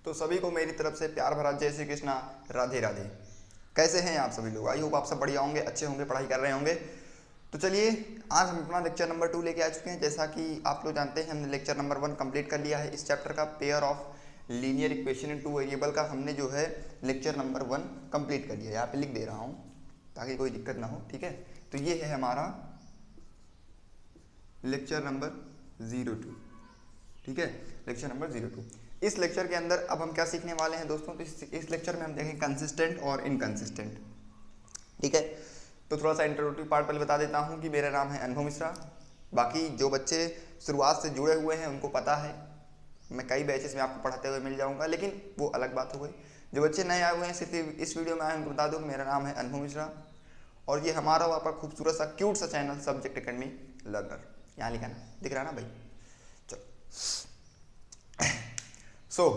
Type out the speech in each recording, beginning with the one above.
तो सभी को मेरी तरफ से प्यार भरा जय श्री कृष्णा, राधे राधे। कैसे हैं आप सभी लोग? आई होप आप सब बढ़िया होंगे, अच्छे होंगे, पढ़ाई कर रहे होंगे। तो चलिए, आज हम अपना लेक्चर नंबर 2 लेके आ चुके हैं। जैसा कि आप लोग जानते हैं, हमने लेक्चर नंबर 1 कंप्लीट कर लिया है। इस चैप्टर का pair of linear equation in two variable का हमने जो है लेक्चर नंबर 1 कंप्लीट कर लिया है। यहाँ पे लिख दे रहा हूँ ताकि कोई दिक्कत ना हो, ठीक है। तो ये है हमारा लेक्चर नंबर 02, ठीक है, लेक्चर नंबर 02। इस लेक्चर के अंदर अब हम क्या सीखने वाले हैं दोस्तों? तो इस लेक्चर में हम देखेंगे कंसिस्टेंट और इनकंसिस्टेंट, ठीक है। तो थोड़ा सा इंट्रोडक्टिव पार्ट पहले बता देता हूँ कि मेरा नाम है अनुभव मिश्रा। बाकी जो बच्चे शुरुआत से जुड़े हुए हैं उनको पता है, मैं कई बैचेस में आपको पढ़ाते हुए मिल जाऊँगा, लेकिन वो अलग बात हो गई। जो बच्चे नए आए हुए हैं, सिर्फ इस वीडियो में आए उनको बता दूँ कि मेरा नाम है अनुभव मिश्रा और ये हमारा वहाँ पर खूबसूरत सा क्यूट सा चैनल सब्जेक्ट अकेडमी लर्नर, यहाँ लिखा ना, दिख रहा ना भाई? चलो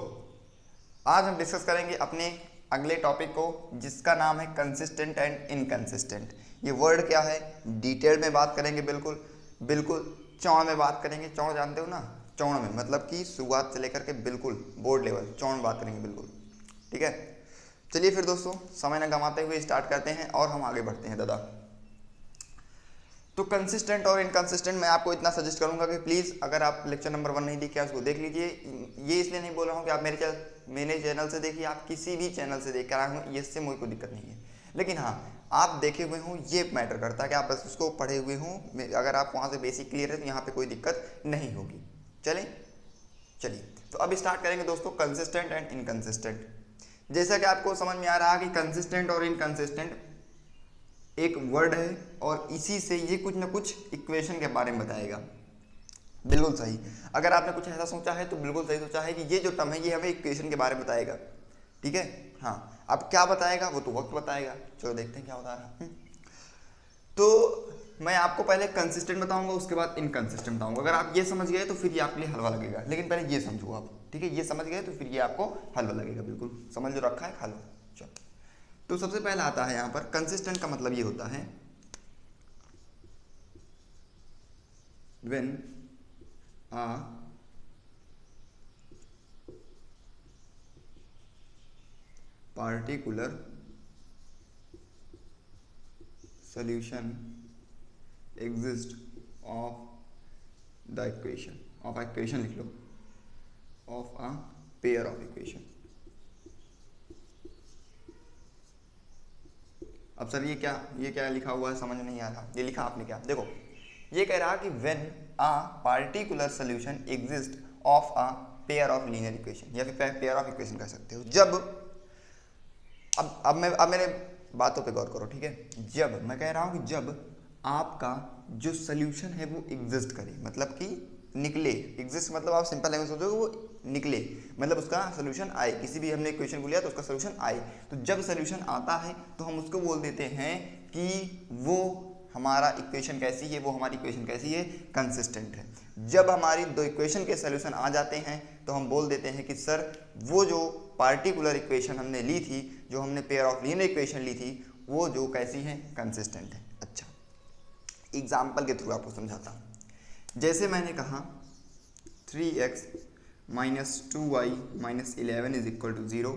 आज हम डिस्कस करेंगे अपने अगले टॉपिक को, जिसका नाम है कंसिस्टेंट एंड इनकंसिस्टेंट। ये वर्ड क्या है डिटेल में बात करेंगे, बिल्कुल चौड़ में बात करेंगे। चौड़ जानते हो ना? चौड़ में मतलब कि शुरुआत से लेकर के बिल्कुल बोर्ड लेवल चौड़ में बात करेंगे, बिल्कुल, ठीक है। चलिए फिर दोस्तों, समय न गंवाते हुए स्टार्ट करते हैं और हम आगे बढ़ते हैं दादा। तो कंसिस्टेंट और इनकंसिस्टेंट मैं आपको इतना सजेस्ट करूंगा कि प्लीज़ अगर आप लेक्चर नंबर 1 नहीं देखे उसको देख लीजिए। ये इसलिए नहीं बोल रहा हूँ कि आप मेरे चैनल से देखिए, आप किसी भी चैनल से देख कर आए हो, इससे मुझे कोई दिक्कत नहीं है। लेकिन हाँ, आप देखे हुए हों ये मैटर करता है कि आप बस उसको पढ़े हुए हों। अगर आप वहाँ से बेसिक क्लियर है तो यहाँ पर कोई दिक्कत नहीं होगी। चलिए तो अब स्टार्ट करेंगे दोस्तों कंसिस्टेंट एंड इनकंसिस्टेंट। जैसा कि आपको समझ में आ रहा है कि कंसिस्टेंट और इनकंसिस्टेंट एक वर्ड है और इसी से ये कुछ ना कुछ इक्वेशन के बारे में बताएगा। बिल्कुल सही, अगर आपने कुछ ऐसा सोचा है तो बिल्कुल सही सोचा है कि ये जो टर्म है ये हमें इक्वेशन के बारे में बताएगा, ठीक है। हाँ, अब क्या बताएगा वो तो वक्त बताएगा। चलो देखते हैं क्या बता रहा। तो मैं आपको पहले कंसिस्टेंट बताऊंगा, उसके बाद इनकंसिस्टेंट बताऊंगा। अगर आप ये समझ गए तो फिर ये आपके लिए हलवा लगेगा, लेकिन पहले ये समझो आप, ठीक है। ये समझ गए तो फिर ये आपको हलवा लगेगा, बिल्कुल समझ जो रखा है खा लो। चलो, तो सबसे पहला आता है यहाँ पर कंसिस्टेंट का मतलब ये होता है when a particular solution exist of the equation, of equation लिख लो, of a pair of equation. अब सर ये क्या लिखा हुआ है, समझ नहीं आ रहा। ये लिखा आपने क्या? देखो, ये कह रहा कि when a particular solution exist of a pair of linear equation, या फिर पेयर ऑफ इक्वेशन कह सकते हो। जब अब मेरे बातों पे गौर करो, ठीक है। जब मैं कह रहा हूँ कि जब आपका जो सॉल्यूशन है वो एग्जिस्ट करे, मतलब कि निकले। एग्जिस्ट मतलब आप सिंपल लैंग्वेज सोचो, वो निकले मतलब उसका सोल्यूशन आए। किसी भी हमने इक्वेशन को लिया तो उसका सोल्यूशन आए। तो जब सोल्यूशन आता है तो हम उसको बोल देते हैं कि वो हमारा इक्वेशन कैसी है, वो हमारी इक्वेशन कैसी है, कंसिस्टेंट है। जब हमारी दो इक्वेशन के सोल्यूशन आ जाते हैं तो हम बोल देते हैं कि सर वो जो पार्टिकुलर इक्वेशन हमने ली थी, जो हमने पेयर ऑफ लीनियर इक्वेशन ली थी, वो जो कैसी है, कंसिस्टेंट है। अच्छा, एग्जाम्पल के थ्रू आपको समझाता हूँ। जैसे मैंने कहा 3x minus 2y minus 11 is equal to 0,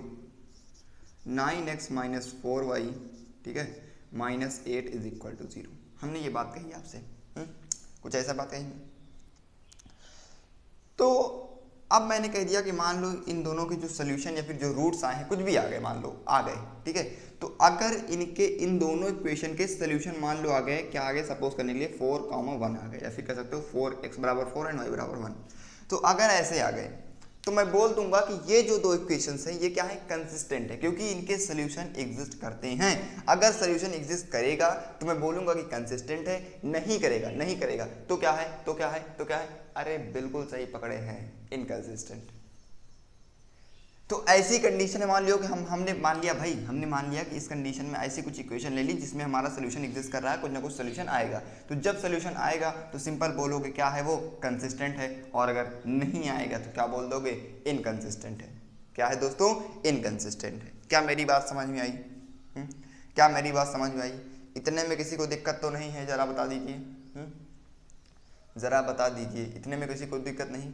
9x minus 4y, ठीक है, माइनस 8 इज इक्वल टू 0। हमने ये बात कही आपसे, कुछ ऐसा बात कही। तो अब मैंने कह दिया कि मान लो इन दोनों के जो सोल्यूशन या फिर जो रूट्स आए हैं, कुछ भी आ गए, मान लो आ गए, ठीक है। तो अगर इन दोनों इक्वेशन के सोल्यूशन मान लो आ गए, क्या आ गए, सपोज करने के लिए 4, 1 आ गए, या फिर कह सकते हो 4x बराबर 4 एंड y बराबर 1। तो अगर ऐसे आ गए तो मैं बोल दूंगा कि ये जो दो इक्वेशंस हैं ये क्या है, कंसिस्टेंट है, क्योंकि इनके सोल्यूशन एग्जिस्ट करते हैं। अगर सोल्यूशन एग्जिस्ट करेगा तो मैं बोलूंगा कि कंसिस्टेंट है, नहीं करेगा तो क्या है, अरे बिल्कुल सही पकड़े हैं, इनकंसिस्टेंट। तो ऐसी कंडीशन में मान लियो कि हमने मान लिया कि इस कंडीशन में ऐसी कुछ इक्वेशन ले ली जिसमें हमारा सोल्यूशन एग्जिस्ट कर रहा है, कुछ ना कुछ सोल्यूशन आएगा। तो जब सोल्यूशन आएगा तो सिंपल बोलोगे क्या है, वो कंसिस्टेंट है। और अगर नहीं आएगा तो क्या बोल दोगे, इनकंसिस्टेंट है। क्या है दोस्तों, इनकंसिस्टेंट है। क्या मेरी बात समझ में आई? क्या मेरी बात समझ में आई? इतने में किसी को दिक्कत तो नहीं है? जरा बता दीजिए, जरा बता दीजिए, इतने में किसी को दिक्कत नहीं?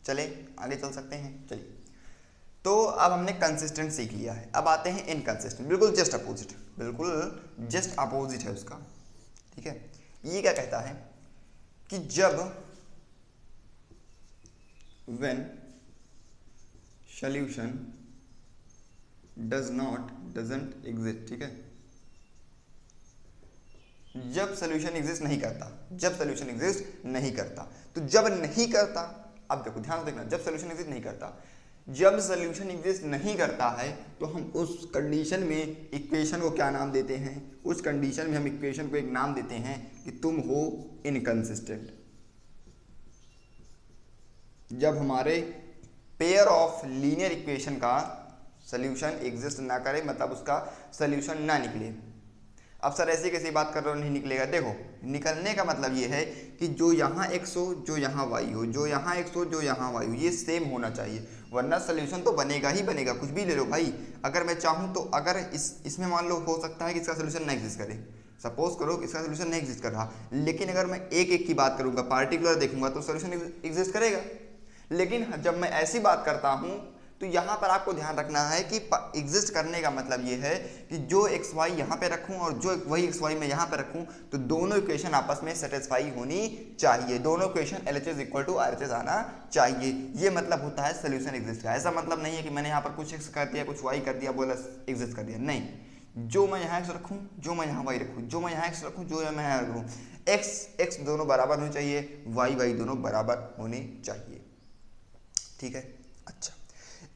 चले आगे चल सकते हैं। चलिए, तो अब हमने कंसिस्टेंट सीख लिया है, अब आते हैं इनकंसिस्टेंट, बिल्कुल जस्ट अपोजिट, बिल्कुल जस्ट अपोजिट है उसका। ठीक है, ये क्या कहता है कि जब व्हेन सॉल्यूशन डजंट एग्जिस्ट, ठीक है, जब सॉल्यूशन एग्जिस्ट नहीं करता, जब सॉल्यूशन एग्जिस्ट नहीं करता, तो जब नहीं करता, अब देखो ध्यान से देखना, जब सॉल्यूशन एग्जिस्ट नहीं करता, जब सॉल्यूशन एग्जिस्ट नहीं करता है तो हम उस कंडीशन में इक्वेशन को क्या नाम देते हैं, उस कंडीशन में हम इक्वेशन को एक नाम देते हैं कि तुम हो इनकंसिस्टेंट। जब हमारे पेयर ऑफ लीनियर इक्वेशन का सॉल्यूशन एग्जिस्ट ना करे, मतलब उसका सॉल्यूशन ना निकले। अब सर ऐसी कैसी बात कर रहे हो नहीं निकलेगा, देखो निकलने का मतलब ये है कि जो यहाँ x हो, जो यहाँ y हो, जो यहाँ x हो, जो यहाँ y हो, ये सेम होना चाहिए, वरना सॉल्यूशन तो बनेगा ही बनेगा। कुछ भी ले लो भाई, अगर मैं चाहूँ तो अगर इसमें मान लो हो सकता है कि इसका सॉल्यूशन ना एग्जिस्ट करे, सपोज करो कि इसका सॉल्यूशन नहीं एग्जिस्ट कर रहा, लेकिन अगर मैं एक एक की बात करूँगा, पार्टिकुलर देखूंगा तो सॉल्यूशन एग्जिस्ट करेगा। लेकिन जब मैं ऐसी बात करता हूँ तो यहाँ पर आपको ध्यान रखना है कि एग्जिस्ट करने का मतलब ये है कि जो एक्स वाई यहाँ पे रखूँ और जो वही एक्स वाई मैं यहाँ पे रखूँ तो दोनों इक्वेशन आपस में सेटिस्फाई होनी चाहिए, दोनों equation LHS equal to RHS आना चाहिए। ये मतलब होता है सोल्यूशन एग्जिस्ट का। ऐसा मतलब नहीं है कि मैंने यहाँ पर कुछ एक्स कर दिया, कुछ वाई कर दिया, बोला एग्जिस्ट कर दिया, नहीं। जो मैं यहाँ एक्स रखूँ, जो मैं यहाँ वाई रखूँ, जो मैं यहाँ एक्स रखूँ, जो मैं यहाँ रखूँ, एक्स दोनों बराबर होने चाहिए, वाई दोनों बराबर होने चाहिए। ठीक है, अच्छा,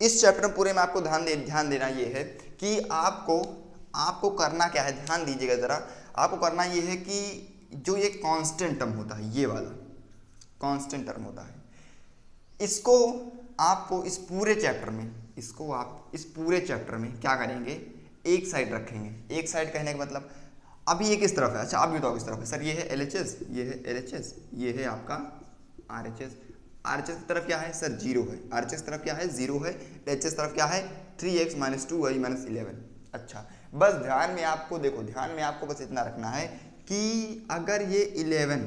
इस चैप्टर में पूरे में आपको ध्यान देना ये है कि आपको करना क्या है, ध्यान दीजिएगा ज़रा। आपको करना ये है कि जो ये कांस्टेंट टर्म होता है, ये वाला कांस्टेंट टर्म होता है, इसको आपको इस पूरे चैप्टर में, इसको आप इस पूरे चैप्टर में क्या करेंगे, एक साइड रखेंगे। एक साइड कहने का मतलब अभी ये किस तरफ है, अच्छा आप बताओ किस तरफ है। सर ये है LHS, ये है LHS, ये है आपका RHS। RHS की तरफ क्या है सर, 0 है। RHS की तरफ क्या है, 0 है। LHS तरफ क्या है, 3x - 2y - 11। अच्छा, बस ध्यान में आपको देखो, ध्यान में आपको बस इतना रखना है कि अगर ये 11,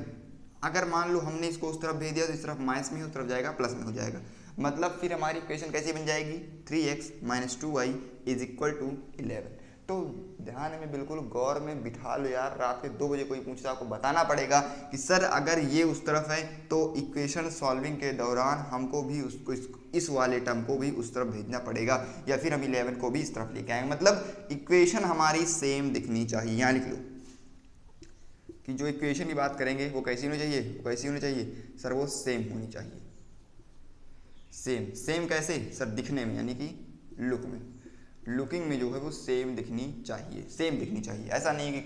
अगर मान लो हमने इसको उस तरफ भेज दिया तो इस तरफ माइनस में है, उस तरफ जाएगा प्लस में हो जाएगा, मतलब फिर हमारी इक्वेशन कैसी बन जाएगी, 3x - 2y = 11। तो ध्यान में बिल्कुल गौर में बिठा लो यार, रात के 2 बजे कोई पूछता आपको बताना पड़ेगा कि सर अगर ये उस तरफ है तो इक्वेशन सॉल्विंग के दौरान हमको भी उसको इस वाले टर्म को भी उस तरफ भेजना पड़ेगा, या फिर हम 11 को भी इस तरफ लेके आएंगे। मतलब इक्वेशन हमारी सेम दिखनी चाहिए। यहाँ लिख लो कि जो इक्वेशन की बात करेंगे वो कैसी होनी चाहिए, कैसी होनी चाहिए सर, वो सेम होनी चाहिए। सेम कैसे सर, दिखने में, यानी कि लुक में, लुकिंग में जो है वो सेम दिखनी चाहिए, सेम दिखनी चाहिए। ऐसा नहीं कि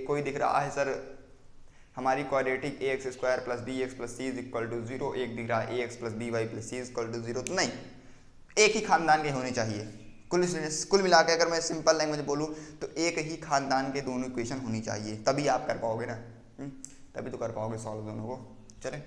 कोई दिख रहा है सर हमारी क्वाड्रेटिक ax² + bx + c = 0, एक दिख रहा है ax + by + c = 0, तो नहीं, एक ही खानदान के होने चाहिए। कुल मिला के अगर मैं सिंपल लैंग्वेज बोलूँ तो एक ही खानदान के दोनों इक्वेशन होनी चाहिए, तभी आप कर पाओगे ना, तभी तो कर पाओगे सॉल्व दोनों को। चले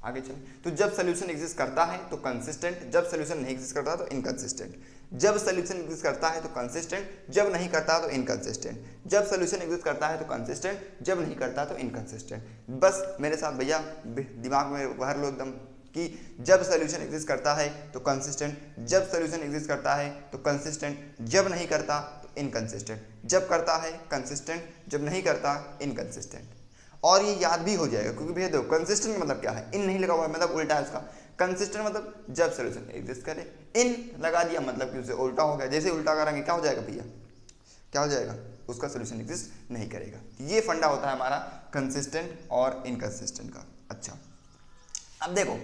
आगे चले, तो जब सोल्यूशन एग्जिस्ट करता है तो कंसिस्टेंट, जब सोल्यूशन नहीं एग्जिस्ट करता तो इनकंसिस्टेंट। जब सोल्यूशन एग्जिस्ट करता है तो कंसिस्टेंट, जब नहीं करता तो इनकंसिस्टेंट। जब सोल्यूशन एग्जिस्ट करता है तो कंसिस्टेंट, जब नहीं करता तो इनकंसिस्टेंट। बस मेरे साथ भैया दिमाग में भर लो एकदम कि जब सोल्यूशन एग्जिस्ट करता है तो कंसिस्टेंट, जब सोल्यूशन एग्जिस्ट करता है तो कंसिस्टेंट, जब नहीं करता तो इनकंसिस्टेंट, जब करता है कंसिस्टेंट, जब नहीं करता इनकंसिस्टेंट। और ये याद भी हो जाएगा क्योंकि भैया देखो कंसिस्टेंट मतलब क्या है, इन नहीं लगा हुआ है, मतलब उल्टा है उसका। कंसिस्टेंट मतलब जब सोल्यूशन एग्जिस्ट करे, इन लगा दिया मतलब कि उसे उल्टा हो गया। जैसे उल्टा करेंगे क्या हो जाएगा भैया, क्या हो जाएगा, उसका सोल्यूशन एग्जिस्ट नहीं करेगा। ये फंडा होता है हमारा कंसिस्टेंट और इनकंसिस्टेंट का। अच्छा, अब देखो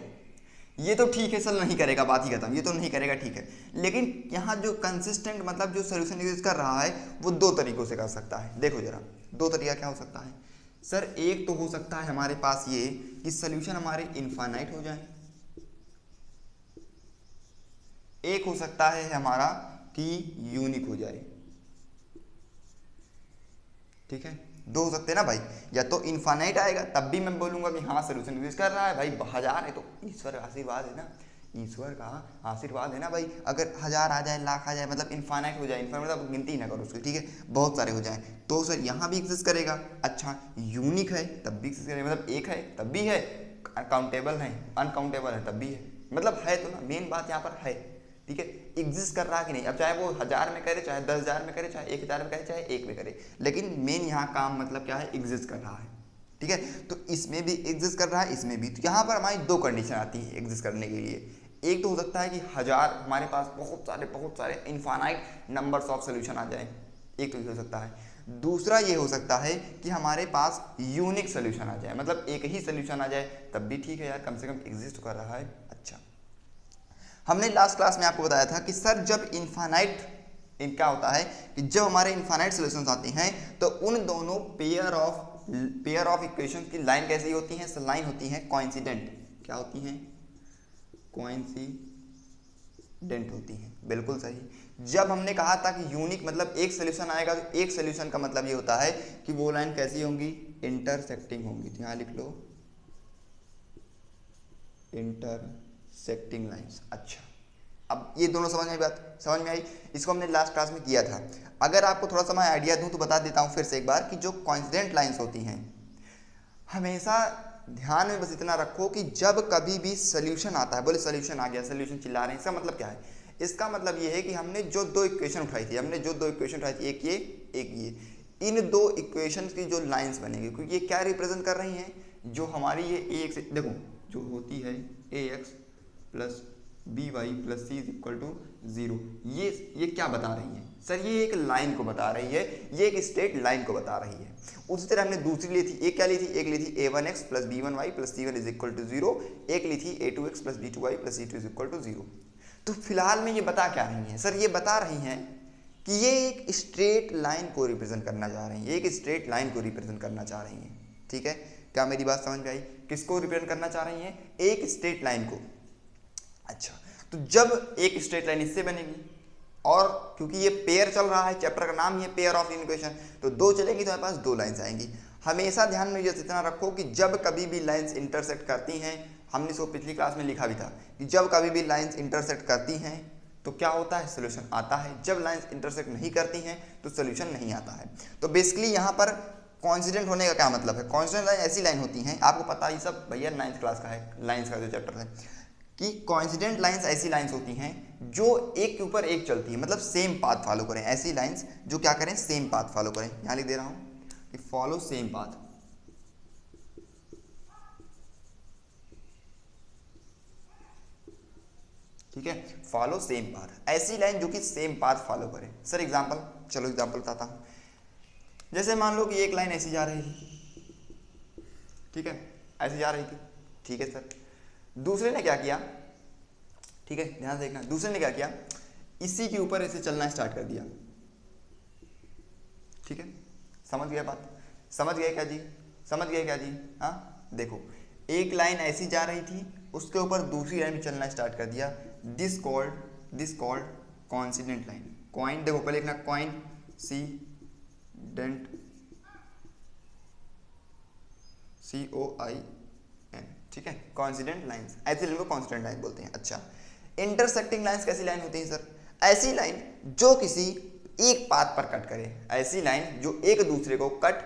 ये तो ठीक है सर, नहीं करेगा, बात ही खत्म, ये तो नहीं करेगा, ठीक है। लेकिन यहाँ जो कंसिस्टेंट मतलब जो सोल्यूशन एग्जिस्ट कर रहा है वो 2 तरीकों से कर सकता है। देखो जरा, 2 तरीका क्या हो सकता है सर, एक तो हो सकता है हमारे पास ये कि सोल्यूशन हमारे इनफाइनाइट हो जाए, एक हो सकता है हमारा कि यूनिक हो जाए। ठीक है, 2 हो सकते हैं ना भाई, या तो इनफाइनाइट आएगा तब भी मैं बोलूंगा कि हाँ सोल्यूशन एग्जिस्ट कर रहा है भाई, 1000 है तो ईश्वर का आशीर्वाद है ना, ईश्वर का आशीर्वाद है ना भाई। अगर 1000 आ जाए, लाख आ जाए, मतलब इनफाइनाइट हो जाए, इनफाइनाइट मतलब गिनती ही ना करो उसकी, ठीक है, बहुत सारे हो जाए तो सर यहाँ भी एग्जिस्ट करेगा। अच्छा, यूनिक है तब भी एग्जिस्ट करेगा, मतलब एक है तब भी है, काउंटेबल है, अनकाउंटेबल है तब भी है, मतलब है तो ना, मेन बात यहाँ पर है। ठीक है, एग्जिस्ट कर रहा है कि नहीं। अब चाहे वो 1000 में करे, चाहे 10,000 में करे, चाहे 1000 में करे, चाहे 1 में करे, लेकिन मेन यहाँ काम मतलब क्या है, एग्जिस्ट कर रहा है। ठीक है, तो इसमें भी एग्जिस्ट कर रहा है, इसमें भी। तो यहाँ पर हमारी दो कंडीशन आती है एग्जिस्ट करने के लिए। एक तो हो सकता है कि 1000 हमारे पास बहुत सारे इनफाइनाइट नंबर्स ऑफ सोल्यूशन आ जाए, एक तो ये हो सकता है। दूसरा ये हो सकता है कि हमारे पास यूनिक सोल्यूशन आ जाए, मतलब एक ही सोल्यूशन आ जाए, तब भी ठीक है यार, कम से कम एग्जिस्ट कर रहा है। अच्छा, हमने लास्ट क्लास में आपको बताया था कि सर जब इनफाइनाइट क्या होता है कि जब हमारे इनफाइनाइट सॉल्यूशंस आते हैं तो उन दोनों पेयर ऑफ इक्वेशंस की लाइन कैसी होती हैं, लाइन होती हैं कोइंसिडेंट। क्या होती हैं, कोइंसिडेंट होती हैं, बिल्कुल सही। जब हमने कहा था कि यूनिक मतलब एक सोल्यूशन आएगा, तो एक सोल्यूशन का मतलब ये होता है कि वो लाइन कैसी होंगी, इंटरसेक्टिंग होंगी। तो यहाँ लिख लो इंटरसेक्टिंग लाइंस। अच्छा, अब ये दोनों समझ में आई। इसको हमने लास्ट क्लास में किया था। अगर आपको थोड़ा सा मैं आइडिया दूं तो बता देता हूं फिर से एक बार कि जो कोइंसिडेंट लाइंस होती हैं, हमेशा ध्यान में बस इतना रखो कि जब कभी भी सोल्यूशन आता है, बोले सोल्यूशन आ गया, सोल्यूशन चिल्ला रहे हैं, इसका मतलब क्या है, इसका मतलब ये है कि हमने जो दो इक्वेशन उठाई थी, एक ये एक ये, इन दो इक्वेशन की जो लाइंस बनेंगी, क्योंकि ये क्या रिप्रेजेंट कर रही हैं, जो हमारी ये ax, देखो जो होती है ax plus B Y plus C is equal to 0, ये क्या बता रही है सर, ये एक लाइन को बता रही है, ये एक स्ट्रेट लाइन को बता रही है। उसी तरह हमने दूसरी ली थी, एक क्या ली थी, एक ली थी a1x plus b1y plus c1 is equal to 0, एक ली थी a2x plus b2y plus c2 is equal to 0। तो फिलहाल में ये बता क्या रही हैं सर, ये बता रही हैं कि ये एक स्ट्रेट लाइन को रिप्रेजेंट करना चाह रही हैं, एक स्ट्रेट लाइन को रिप्रेजेंट करना चाह रही हैं। ठीक है, क्या मेरी बात समझ में आई, किसको रिप्रेजेंट करना चाह रही हैं, एक स्ट्रेट लाइन को। अच्छा, तो जब एक स्ट्रेट लाइन इससे बनेगी, और क्योंकि ये पेयर चल रहा है, चैप्टर का नाम ही है पेयर ऑफ इक्वेशन, तो दो चलेंगी तो हमारे पास दो लाइंस आएंगी। हमेशा ध्यान में इतना रखो कि जब कभी भी लाइंस इंटरसेक्ट करती हैं, हमने इसको पिछली क्लास में लिखा भी था कि जब कभी भी लाइंस इंटरसेक्ट करती हैं तो क्या होता है, सोल्यूशन आता है। जब लाइंस इंटरसेक्ट नहीं करती हैं तो सोल्यूशन नहीं आता है। तो बेसिकली यहाँ पर कोइंसिडेंट होने का क्या मतलब है, कोइंसिडेंट लाइन ऐसी लाइन होती हैं, आपको पता ही सब भैया 9th क्लास का है, लाइंस का जो चैप्टर है, कि कोइंसिडेंट लाइंस ऐसी लाइंस होती हैं जो एक के ऊपर एक चलती है, मतलब सेम पाथ फॉलो करें। ऐसी लाइंस जो क्या करें, सेम पाथ फॉलो करें। यहाँ लिख दे रहा हूँ कि फॉलो सेम पाथ। ठीक है, फॉलो सेम पाथ, ऐसी लाइन जो कि सेम पाथ फॉलो करे। सर एग्जांपल, चलो एग्जांपल बताता हूँ। जैसे मान लो कि एक लाइन ऐसी जा रही थी, ठीक है, ऐसी जा रही थी, ठीक है सर, दूसरे ने क्या किया, ठीक है ध्यान से देखना, दूसरे ने क्या किया, इसी के ऊपर ऐसे चलना स्टार्ट कर दिया। ठीक है, समझ गया बात, समझ गए क्या जी, समझ गए क्या जी। हाँ देखो, एक लाइन ऐसी जा रही थी, उसके ऊपर दूसरी लाइन चलना स्टार्ट कर दिया, this called coincident line. Coin देखो पहले लिखना, कॉइन डेंट COIN, ठीक है, कोइंसिडेंट लाइंस, ऐसी लाइन को कोइंसिडेंट लाइन बोलते हैं। अच्छा, इंटरसेक्टिंग लाइंस कैसी लाइन होती है सर, ऐसी लाइन जो किसी एक पाथ पर कट करे, ऐसी लाइन जो एक दूसरे को cut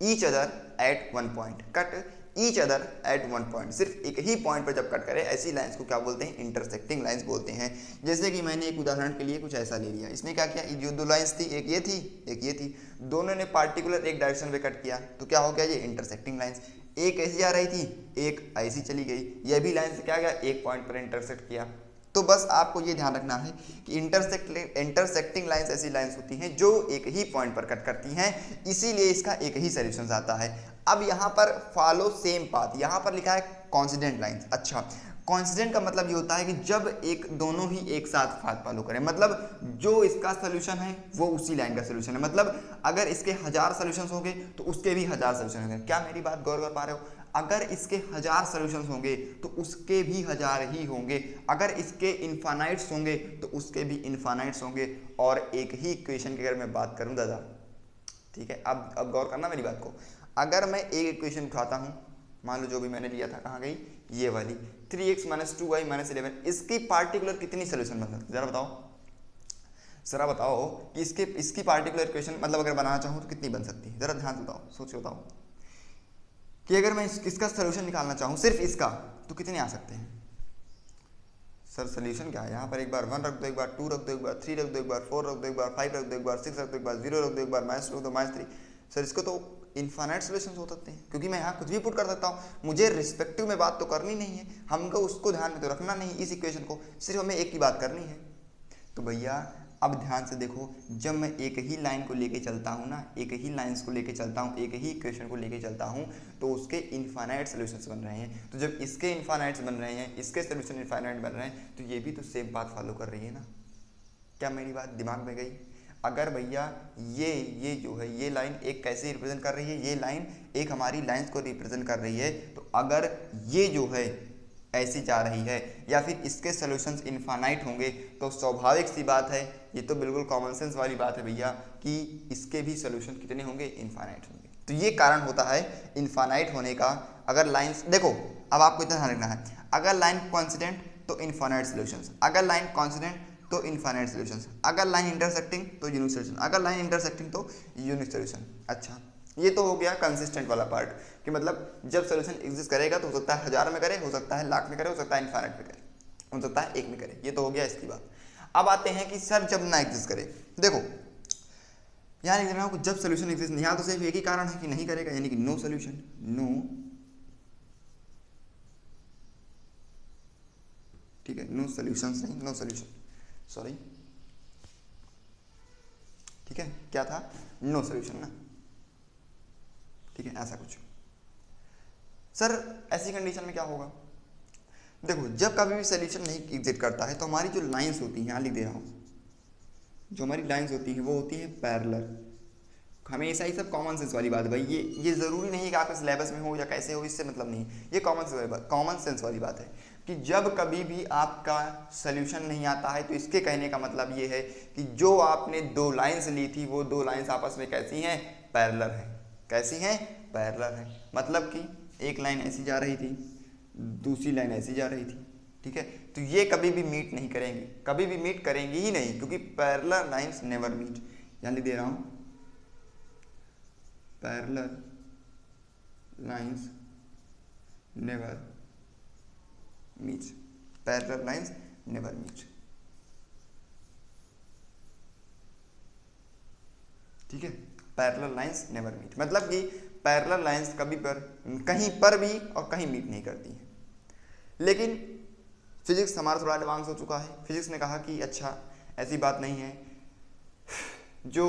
each other at one point, cut each other at one point, सिर्फ एक ही पॉइंट पर जब कट करे, ऐसी लाइंस को क्या बोलते हैं, इंटरसेक्टिंग लाइंस बोलते हैं। जैसे कि मैंने एक उदाहरण के लिए कुछ ऐसा ले लिया, इसने क्या किया, जो दो लाइंस थी, एक ये थी एक ये थी, दोनों ने पार्टिकुलर एक डायरेक्शन में कट किया, तो क्या हो गया, ये इंटरसेक्टिंग लाइंस। एक ऐसी जा रही थी, एक ऐसी चली गई, यह भी लाइन से क्या गया, एक पॉइंट पर इंटरसेक्ट किया। तो बस आपको ये ध्यान रखना है कि इंटरसेक्टिंग लाइंस ऐसी लाइंस होती हैं जो एक ही पॉइंट पर कट करती हैं, इसीलिए इसका एक ही सॉल्यूशन आता है। अब यहाँ पर फॉलो सेम पाथ, यहाँ पर लिखा है कोइंसिडेंट लाइंस। अच्छा, कोइंसिडेंट का मतलब ये होता है कि जब एक दोनों ही एक साथ पाथ फॉलो करें, मतलब जो इसका सोल्यूशन है वो उसी लाइन का सोल्यूशन है, मतलब अगर इसके 1000 सोल्यूशन होंगे तो उसके भी 1000 सोल्यूशन होंगे। क्या मेरी बात गौर कर पा रहे हो, अगर इसके 1000 सोल्यूशंस होंगे तो उसके भी 1000 ही होंगे, अगर इसके इनफाइनाइट्स होंगे तो उसके भी इनफाइनाइट्स होंगे। और एक ही इक्वेशन की अगर मैं बात करूं दादा, ठीक है, अब गौर करना मेरी बात को, अगर मैं एक इक्वेशन उठाता हूं, मान लो जो भी मैंने लिया था, कहाँ गई, ये वाली 3x - 2y - 11, इसकी पार्टिकुलर कितनी सोल्यूशन बन सकती है, जरा बताओ कि इसकी पार्टिकुलर इक्वेशन मतलब अगर बनाना चाहूँ तो कितनी बन सकती है, जरा ध्यान से बताओ, सोच बताओ कि अगर मैं इसका सोल्यूशन निकालना चाहूँ सिर्फ इसका, तो कितने आ सकते हैं, सर सोल्यूशन क्या है? यहाँ पर एक बार 1 रख दो, एक बार 2 रख दो, एक बार 3 रख दो, एक बार 4 रख दो, एक बार 5 रख दो, एक बार 6 रख दो, एक बार 0 रख दो, एक बार -2 रख दो, -3। सर इसको तो इनफाइनाइट सोल्यूशन हो सकते हैं, क्योंकि मैं यहाँ कुछ भी पुट कर सकता हूँ। मुझे रिस्पेक्टिव में बात तो करनी नहीं है, हमको उसको ध्यान में तो रखना नहीं, इस इक्वेशन को सिर्फ हमें एक की बात करनी है। तो भैया अब ध्यान से देखो, जब मैं एक ही लाइन को लेके चलता हूँ ना, एक ही लाइंस को लेके चलता हूँ, एक ही इक्वेशन को लेके चलता हूँ, तो उसके इनफाइनाइट सॉल्यूशंस बन रहे हैं। तो जब इसके इनफाइनाइट्स बन रहे हैं, इसके सॉल्यूशन इनफाइनाइट बन रहे हैं, तो ये भी तो सेम पाथ फॉलो कर रही है ना। क्या मेरी बात दिमाग में गई? अगर भैया ये जो है ये लाइन एक कैसे रिप्रेजेंट कर रही है, ये लाइन एक हमारी लाइंस को रिप्रेजेंट कर रही है, तो अगर ये जो है ऐसी जा रही है या फिर इसके सॉल्यूशंस इनफाइनाइट होंगे, तो स्वाभाविक सी बात है, ये तो बिल्कुल कॉमन सेंस वाली बात है भैया, कि इसके भी सॉल्यूशन कितने होंगे? इनफाइनाइट होंगे। तो ये कारण होता है इनफाइनाइट होने का। अगर लाइंस देखो, अब आपको इतना ध्यान रखना है, अगर लाइन कॉन्स्टेंट तो इनफाइनाइट सॉल्यूशंस, अगर लाइन कॉन्स्टेंट तो इनफाइनाइट सॉल्यूशंस, अगर लाइन इंटरसेक्टिंग तो यूनिक सॉल्यूशन, अगर लाइन इंटरसेक्टिंग तो यूनिक सॉल्यूशन। अच्छा, ये तो हो गया कंसिस्टेंट वाला पार्ट, कि मतलब जब सॉल्यूशन एग्जिस्ट करेगा तो हो सकता है 1000 में करे, हो सकता है लाख में करे, हो सकता है इनफाइनाइट में करे, हो सकता है 1 में करे। ये तो हो गया इसकी बात। अब आते हैं कि सर जब ना एग्जिस्ट करे। देखो यहाँ लिख रहा हूँ, जब सोल्यूशन एग्जिस्ट नहीं, यहाँ तो सिर्फ एक ही कारण है कि नहीं करेगा, यानी कि नो सोल्यूशन, नो, ठीक है, नो सोल्यूशंस नहीं, नो सोल्यूशन, सॉरी, ठीक है, क्या था? नो सोल्यूशन ना, ठीक है, ऐसा कुछ। सर ऐसी कंडीशन में क्या होगा? देखो, जब कभी भी सोल्यूशन नहीं एग्जिस्ट करता है, तो हमारी जो लाइंस होती हैं, यहाँ लिख दे रहा हूँ, जो हमारी लाइंस होती हैं वो होती है पैरेलल। हमेशा ही सब कॉमन सेंस वाली बात है भाई, ये ज़रूरी नहीं है कि आपके सिलेबस में हो या कैसे हो, इससे मतलब नहीं, ये कॉमन सेंस वाली बात है कि जब कभी भी आपका सोल्यूशन नहीं आता है, तो इसके कहने का मतलब ये है कि जो आपने 2 लाइंस ली थी, वो 2 लाइंस आपस में कैसी हैं? पैरेलल हैं। कैसी हैं? पैरेलल हैं। मतलब कि एक लाइन ऐसी जा रही थी, दूसरी लाइन ऐसी जा रही थी, ठीक है, तो ये कभी भी मीट नहीं करेंगी, कभी भी मीट करेंगी ही नहीं, क्योंकि पैरेलल लाइंस नेवर मीट। यहाँ लिख दे रहा हूँ, parallel lines never meet, parallel lines never meet, ठीक है, पैरेलल लाइंस नेवर मीट, मतलब कि पैरेलल लाइंस कभी पर कहीं पर भी और कहीं मीट नहीं करती हैं। लेकिन फिजिक्स हमारा थोड़ा एडवांस हो चुका है, फिजिक्स ने कहा कि अच्छा ऐसी बात नहीं है, जो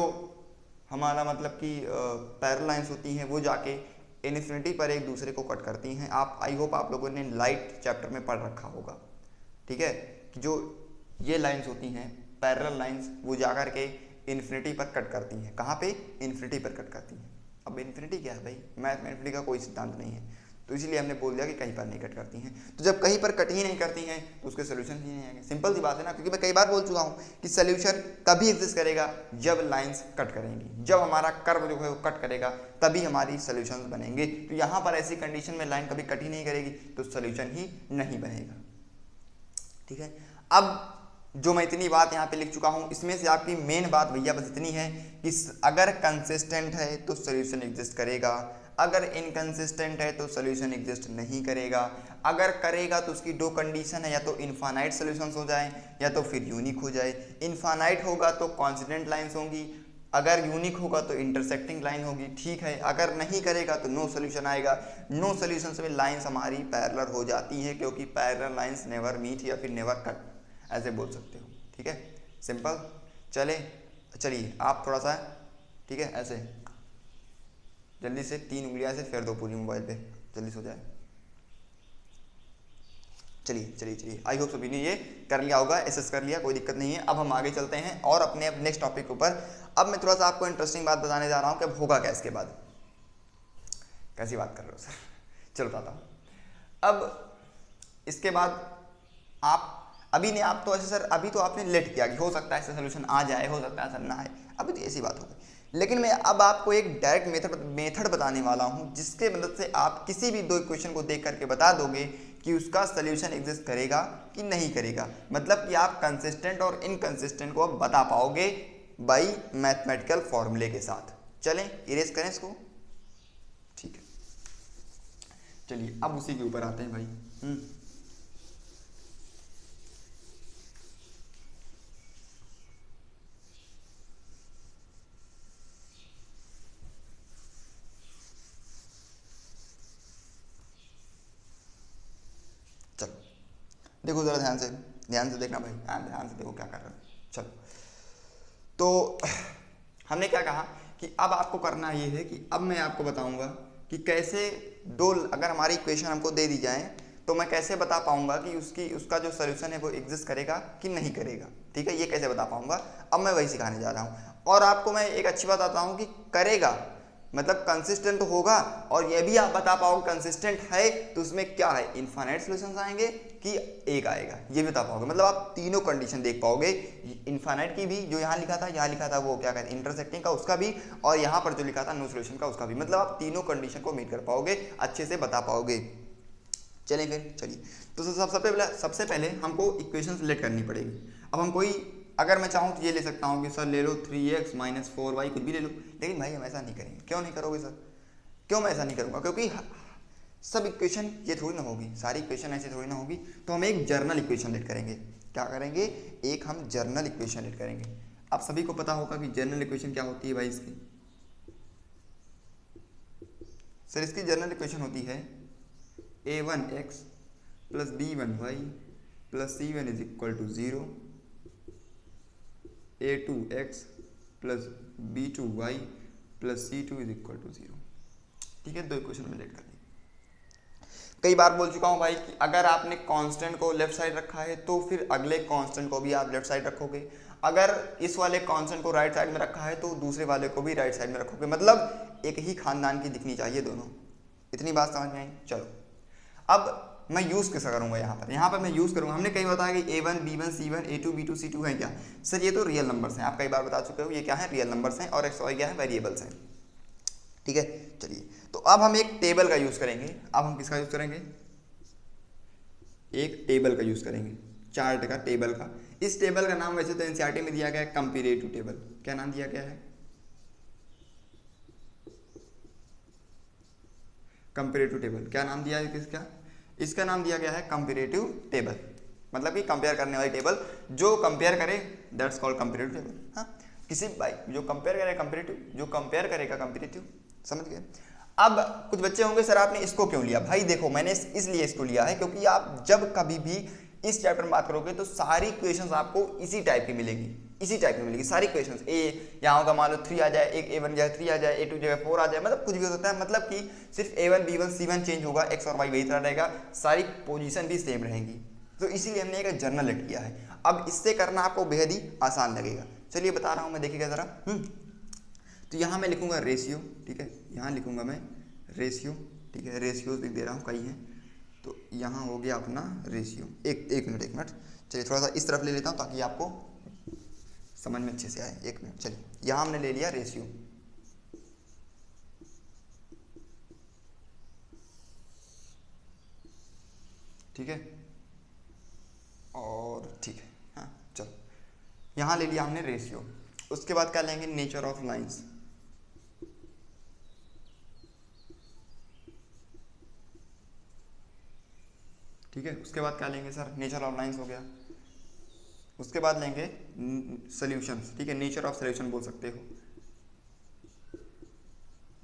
हमारा मतलब कि पैरेलल लाइंस होती हैं वो जाके इन्फिनिटी पर एक दूसरे को कट करती हैं। आप आई होप आप लोगों ने लाइट चैप्टर में पढ़ रखा होगा, ठीक है, कि जो ये लाइंस होती हैं पैरेलल लाइंस, वो जाकर के इन्फिनिटी पर कट करती हैं। कहाँ पे? इन्फिनिटी पर कट करती हैं। अब इन्फिनिटी क्या है भाई? मैथ में इन्फिनिटी का कोई सिद्धांत नहीं है, तो इसीलिए हमने बोल दिया कि कहीं पर नहीं कट करती हैं। तो जब कहीं पर कट ही नहीं करती हैं तो उसके सोल्यूशन ही नहीं आएंगे। सिंपल सी बात है ना, क्योंकि मैं कई बार बोल चुका हूँ कि सोल्यूशन तभी एग्जिस्ट करेगा जब लाइंस कट करेंगी, जब हमारा कर्व जो है वो कट करेगा तभी हमारी सोल्यूशन बनेंगे। तो यहाँ पर ऐसी कंडीशन में लाइन कभी कट ही नहीं करेगी तो सोल्यूशन ही नहीं बनेगा, ठीक है। अब जो मैं इतनी बात यहाँ पे लिख चुका हूँ, इसमें से आपकी मेन बात भैया बस इतनी है कि अगर कंसिस्टेंट है तो सोल्यूशन एग्जिस्ट करेगा, अगर इनकंसिस्टेंट है तो सोल्यूशन एग्जिस्ट नहीं करेगा। अगर करेगा तो उसकी 2 कंडीशन है, या तो इनफाइनाइट सोल्यूशंस हो जाए या तो फिर यूनिक हो जाए। इनफाइनाइट होगा तो कॉन्स्टेंट लाइंस होंगी, अगर यूनिक होगा तो इंटरसेक्टिंग लाइन होगी, ठीक है। अगर नहीं करेगा तो नो सोल्यूशन आएगा। नो सोल्यूशन में लाइंस हमारी पैरेलल हो जाती है, क्योंकि पैरेलल लाइंस नेवर मीट या फिर नेवर कट, ऐसे बोल सकते हो, ठीक है, सिंपल। चलिए आप थोड़ा सा, ठीक है, ऐसे जल्दी से 3 उंगलियां से फेर दो पूरी मोबाइल पे, जल्दी से हो जाए। चलिए आई होप सभी ने ये कर लिया होगा, एसेस कर लिया, कोई दिक्कत नहीं है। अब हम आगे चलते हैं और अपने नेक्स्ट टॉपिक के ऊपर। अब मैं थोड़ा सा आपको इंटरेस्टिंग बात बताने जा रहा हूँ कि अब होगा क्या इसके बाद। कैसी बात कर रहे हो सर? चलो बताता हूँ। अब इसके बाद आप अभी नहीं, आप तो ऐसे सर अभी तो आपने लेट किया कि हो सकता है ऐसा सोल्यूशन आ जाए, हो सकता है सर ना आए, अभी तो ऐसी बात हो गई। लेकिन मैं अब आपको एक डायरेक्ट मेथड बताने वाला हूं, जिसके मदद से आप किसी भी 2 इक्वेशन को देख करके बता दोगे कि उसका सोल्यूशन एग्जिस्ट करेगा कि नहीं करेगा। मतलब कि आप कंसिस्टेंट और इनकंसिस्टेंट को अब बता पाओगे बाई मैथमेटिकल फॉर्मूले के साथ। चलें इरेज करें इसको, ठीक है। चलिए अब उसी के ऊपर आते हैं भाई। देखो ज़रा ध्यान से देखना भाई, ध्यान से देखो क्या कर रहे हो। चलो, तो हमने क्या कहा कि अब आपको करना ये है कि अब मैं आपको बताऊंगा कि कैसे अगर हमारी इक्वेशन हमको दे दी जाए तो मैं कैसे बता पाऊंगा कि उसका जो सोल्यूशन है वो एग्जिस्ट करेगा कि नहीं करेगा। ठीक है, ये कैसे बता पाऊंगा, अब मैं वही सिखाने जा रहा हूँ। और आपको मैं एक अच्छी बात बताता हूँ कि करेगा मतलब कंसिस्टेंट तो होगा, और ये भी आप बता पाओगे कंसिस्टेंट है तो उसमें क्या है, इनफाइनाइट सॉल्यूशंस आएंगे कि एक आएगा, ये बता पाओगे। मतलब आप तीनों कंडीशन देख पाओगे, इनफाइनाइट की भी जो यहाँ लिखा था वो क्या कहते हैं इंटरसेक्टिंग का उसका भी, और यहाँ पर जो लिखा था नो सॉल्यूशन का उसका भी। मतलब आप तीनों कंडीशन को मीट कर पाओगे, अच्छे से बता पाओगे। चलिए फिर चलिए, तो सबसे पहले हमको इक्वेशन सेलेक्ट करनी पड़ेगी। अब हम कोई, अगर मैं चाहूँ तो ये ले सकता हूँ कि सर ले लो 3x - 4y कुछ भी ले लो, लेकिन भाई हम ऐसा नहीं करेंगे। क्यों नहीं करोगे सर? क्यों मैं ऐसा नहीं करूँगा? क्योंकि सब इक्वेशन ये थोड़ी ना होगी, सारी इक्वेशन ऐसे थोड़ी ना होगी। तो हम एक जर्नल इक्वेशन लेट करेंगे। क्या करेंगे? एक हम जर्नल इक्वेशन लेट करेंगे। आप सभी को पता होगा कि जर्नल इक्वेशन क्या होती है भाई इसकी। सर इसकी जर्नल इक्वेशन होती है a1x + b1y + c1 = 0, a2x + b2y + c2 = 0। ठीक है, दो इक्वेशन में लेट कर दी। कई बार बोल चुका हूँ भाई कि अगर आपने कांस्टेंट को लेफ्ट साइड रखा है तो फिर अगले कांस्टेंट को भी आप लेफ्ट साइड रखोगे। अगर इस वाले कांस्टेंट को राइट साइड में रखा है तो दूसरे वाले को भी राइट साइड में रखोगे। मतलब एक ही खानदान की दिखनी चाहिए दोनों। इतनी बात समझ में आई? चलो, अब मैं यूज़ कैसा करूँगा यहाँ पर मैं यूज़ करूँगा, हमने कई बताया कि a1 b1 c1 a2 b2 c2 है क्या? सर ये तो रियल नंबर्स हैं, आप कई बार बता चुके हो ये क्या है, रियल नंबर्स हैं, और x y क्या है, वेरिएबल्स हैं। ठीक है, चलिए, तो अब हम एक टेबल का यूज़ करेंगे। अब हम किसका यूज़ करेंगे? एक टेबल का यूज़ करेंगे, चार्ट का, टेबल का। इस टेबल का नाम वैसे तो एनसीईआरटी में दिया गया है कंपैरेटिव टेबल। क्या नाम दिया गया है? Comparative table. क्या नाम दिया है किसका? इसका नाम दिया गया है कंपैरेटिव टेबल। मतलब कि कंपेयर करने वाली टेबल, जो कंपेयर करे दैट्स कॉल्ड कंपैरेटिव टेबल। हाँ, किसी भाई जो कंपेयर करे कंपैरेटिव, जो कंपेयर करेगा कंपैरेटिव। समझ गए? अब कुछ बच्चे होंगे सर आपने इसको क्यों लिया? भाई देखो मैंने इसलिए इसको लिया है क्योंकि आप जब कभी भी इस चैप्टर में बात करोगे तो सारी क्वेश्चंस आपको इसी टाइप की मिलेगी, इसी टाइप की मिलेगी सारी क्वेश्चंस। यहाँ होगा मान लो 3 आ जाए, एक a1 जाए 3 आ जाए, a2 जगह 4 आ जाए, मतलब कुछ भी हो सकता है। मतलब कि सिर्फ a1 b1 c1 चेंज होगा, x और y वही तरह रहेगा, सारी पोजीशन भी सेम रहेंगी। तो इसीलिए हमने एक जर्नल लेट किया है। अब इससे करना आपको बेहद ही आसान लगेगा। चलिए बता रहा हूँ मैं, देखिएगा ज़रा। तो यहाँ मैं लिखूँगा रेशियो। ठीक है, यहाँ लिखूँगा मैं रेशियो। ठीक है, रेशियोज लिख दे रहा हूँ, कई हैं। तो यहाँ हो गया अपना रेशियो। एक मिनट। चलिए थोड़ा सा इस तरफ ले लेता हूँ ताकि आपको समझ में अच्छे से आए। एक मिनट, चलिए यहाँ हमने ले लिया रेशियो। ठीक है, और ठीक है, हाँ चलो, यहाँ ले लिया हमने रेशियो। उसके बाद क्या लेंगे? Nature of lines. ठीक है, उसके बाद क्या लेंगे सर? नेचर ऑफ लाइंस हो गया। उसके बाद लेंगे सॉल्यूशंस। ठीक है, नेचर ऑफ सॉल्यूशन बोल सकते हो,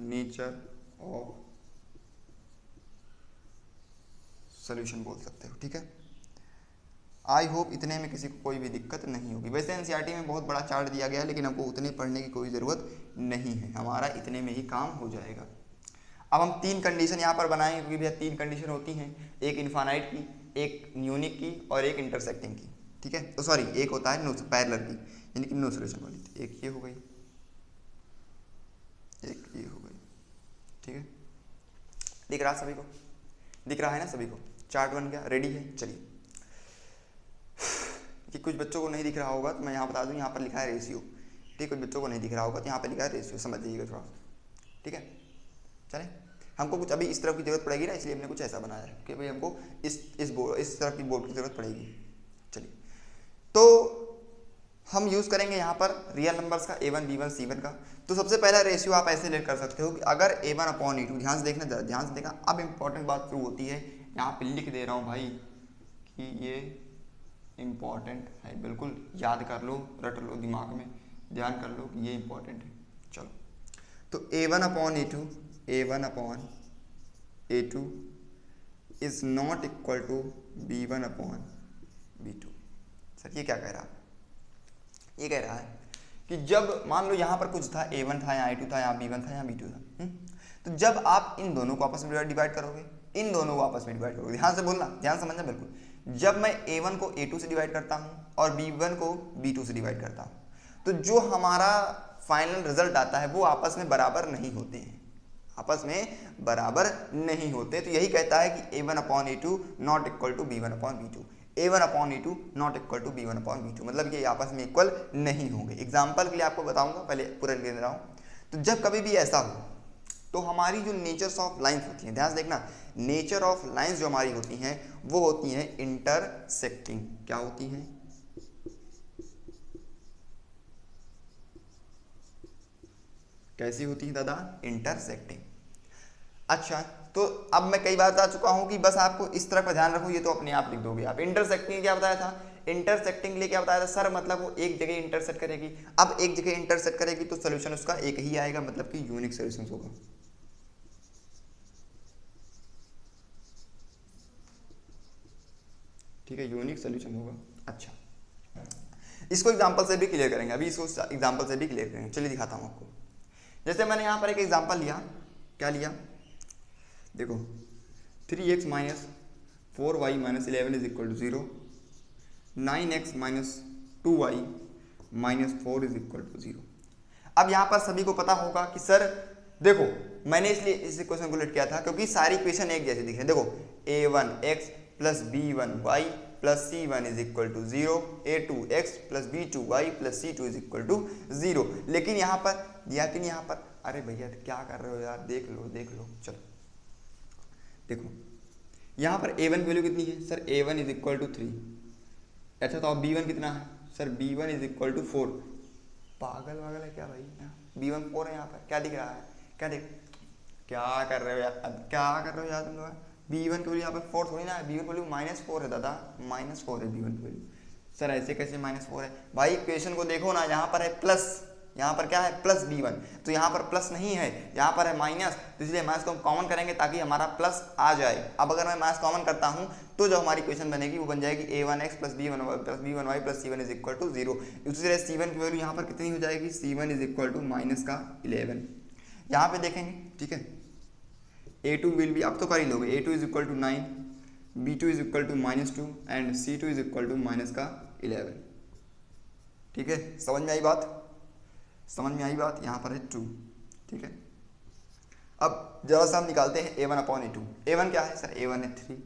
नेचर ऑफ सॉल्यूशन बोल सकते हो। ठीक है, आई होप इतने में किसी को कोई भी दिक्कत नहीं होगी। वैसे एनसीईआरटी में बहुत बड़ा चार्ट दिया गया है, लेकिन हमको उतने पढ़ने की कोई ज़रूरत नहीं है, हमारा इतने में ही काम हो जाएगा। अब हम 3 कंडीशन यहाँ पर बनाएंगे, क्योंकि भैया 3 कंडीशन होती हैं, एक इनफाइनाइट की, एक यूनिक की, और एक इंटरसेक्टिंग की। ठीक है, तो सॉरी एक होता है पैरेलल की, यानी कि नो सॉल्यूशन वाली। एक ये हो गई, एक ये हो गई। ठीक है, दिख रहा सभी को? दिख रहा है ना सभी को? चार्ट बन गया, रेडी है। चलिए, कि कुछ बच्चों को नहीं दिख रहा होगा तो मैं यहाँ बता दूँ, यहाँ पर लिखा है रेशियो। ठीक, कुछ बच्चों को नहीं दिख रहा होगा तो यहाँ पर लिखा है रेशियो, समझ जाइएगा थोड़ा सा। ठीक है, चलें, हमको कुछ अभी इस तरफ की जरूरत पड़ेगी ना, इसलिए हमने कुछ ऐसा बनाया है कि भाई हमको इस तरफ की बोर्ड की जरूरत पड़ेगी। चलिए, तो हम यूज़ करेंगे यहाँ पर रियल नंबर्स का, a1 b1 c1 का। तो सबसे पहला रेशियो आप ऐसे लेट कर सकते हो कि अगर a1/a2, ध्यान से देखना, ध्यान से देखना। अब इंपॉर्टेंट बात शुरू होती है, यहाँ पे लिख दे रहा हूँ भाई कि ये इम्पॉर्टेंट है, बिल्कुल याद कर लो, रट लो, दिमाग में ध्यान कर लो कि ये इम्पॉर्टेंट है। चलो, तो a1/a2 is not equal to b1/b2। B2। Sir ये क्या कह रहा है? ये कह रहा है कि जब मान लो यहाँ पर कुछ था, A1 था, यहाँ A2 था, यहाँ B1 था, यहाँ B2 था, तो जब आप इन दोनों को आपस में डिवाइड करोगे, इन दोनों को आपस में डिवाइड करोगे, ध्यान से बोलना, ध्यान समझना बिल्कुल। जब मैं A1 को A2 से डिवाइड करता हूँ और B1 को B2 से डिवाइड करता हूँ, तो जो हमारा फाइनल रिजल्ट आता है वो आपस में बराबर नहीं होते हैं, आपस में बराबर नहीं होते। तो यही कहता है कि A1/A2 not equal to B1/B2, A1/A2 not equal to B1/B2, मतलब ये आपस में इक्वल नहीं होंगे। एग्जाम्पल के लिए आपको बताऊंगा, पहले पूरा लिख दे रहा हूँ। तो जब कभी भी ऐसा हो तो हमारी जो नेचर्स ऑफ लाइंस होती हैं, ध्यान से देखना, नेचर ऑफ लाइंस जो हमारी होती हैं वो होती हैं इंटरसेक्टिंग। क्या होती हैं? कैसी होती है दादा? इंटरसेक्टिंग। अच्छा, तो अब मैं कई बार बता चुका हूं कि बस आपको इस तरह का ध्यान रखो, ये तो अपने आप लिख दोगे आप। इंटरसेक्टिंग क्या बताया था? इंटरसेक्टिंग के लिए क्या बताया था सर? मतलब वो एक जगह इंटरसेक्ट करेगी। अब एक जगह इंटरसेक्ट करेगी तो सोल्यूशन उसका एक ही आएगा, मतलब कि यूनिक सोल्यूशन होगा। ठीक है, यूनिक सोल्यूशन होगा। अच्छा, इसको एग्जांपल से भी क्लियर करेंगे, अभी इसको एग्जांपल से भी क्लियर करेंगे। चलिए दिखाता हूं आपको। जैसे मैंने यहाँ पर एक एग्जांपल लिया, क्या लिया? देखो, 3x minus 4y minus 11 is equal to 0, 9x minus 2y minus 4 is equal to 0। अब यहाँ पर सभी को पता होगा कि सर देखो, मैंने इसलिए इस इक्वेशन को लेट किया था क्योंकि सारी इक्वेशन एक जैसी दिख रही है। देखो, a1x plus b1y plus c1 is equal to 0, a2x plus b2y plus c2 is equal to 0। लेकिन यहाँ पर अरे भैया क्या कर रहे हो यार, देख लो, चलो देखो, यहाँ पर a1 की वैल्यू कितनी है sir? a1 is equal to 3। अच्छा, तो अब b1 कितना है sir? b1 is equal to 4। पागल है क्या भाई? b1 4 है, यहाँ पर क्या दिख रहा है? क्या कर रहे हो यार तुम लोग? b1 की वैल्यू यहाँ पर 4 थोड़ी ना है, b1 की वैल्यू -4 है दादा, -4 है b1 की वैल्यू। सर ऐसे कैसे -4 है भाई? इक्वेशन को देखो ना, यहाँ पर है प्लस, यहाँ पर क्या है? प्लस b1, तो यहाँ पर प्लस नहीं है, यहाँ पर है माइनस, तो इसलिए माइनस को हम कॉमन करेंगे ताकि हमारा प्लस आ जाए। अब अगर मैं माइनस कॉमन करता हूँ तो जो हमारी इक्वेशन बनेगी वो बन जाएगी a1x plus b1y plus c1 is equal to 0। उसी तरह c1 की वैल्यू यहाँ पर कितनी हो जाएगी? c1 is equal to -11। यहाँ पे देखेंगे, ठीक है, a2 विल बी, अब तो कर ही लोगे, a2 is equal to 9, b2 is equal to -2 and c2 is equal to -11। ठीक है, समझ में आई बात? यहाँ पर है 2। ठीक है, अब जरा सा हम निकालते हैं a1/a2। a1 क्या है सर? a1 है 3,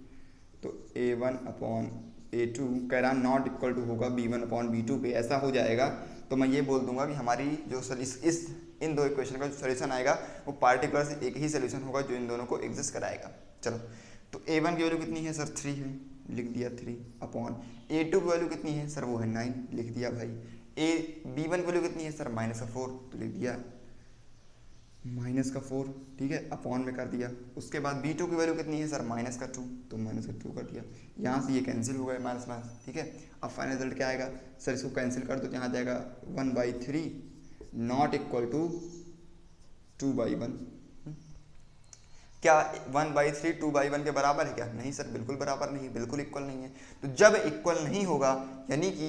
तो a1/a2 कह रहा नॉट इक्वल टू होगा b1/b2 पे। ऐसा हो जाएगा तो मैं ये बोल दूंगा कि हमारी जो इन दो इक्वेशन का जो सोल्यूशन आएगा वो पार्टिकुलर से एक ही सोल्यूशन होगा जो इन दोनों को एग्जिस्ट कराएगा। चलो, तो a1 की वैल्यू कितनी है सर? 3 है, लिख दिया 3/a2 की वैल्यू कितनी है सर? वो है 9, लिख दिया भाई। b1 की वैल्यू कितनी है सर? -4, तो लिख दिया -4, ठीक है, अपॉन में कर दिया। उसके बाद b2 की वैल्यू कितनी है सर? -2, तो -2 कर दिया। यहाँ से ये कैंसिल हो गया, माइनस, ठीक है। अब फाइनल रिजल्ट क्या आएगा सर? इसको कैंसिल कर दो तो यहाँ आ जाएगा 1/3 नॉट इक्वल टू 2/1। क्या 1/3 2/1 के बराबर है क्या? नहीं सर, बिल्कुल बराबर नहीं है, बिल्कुल इक्वल नहीं है। तो जब इक्वल नहीं होगा यानी कि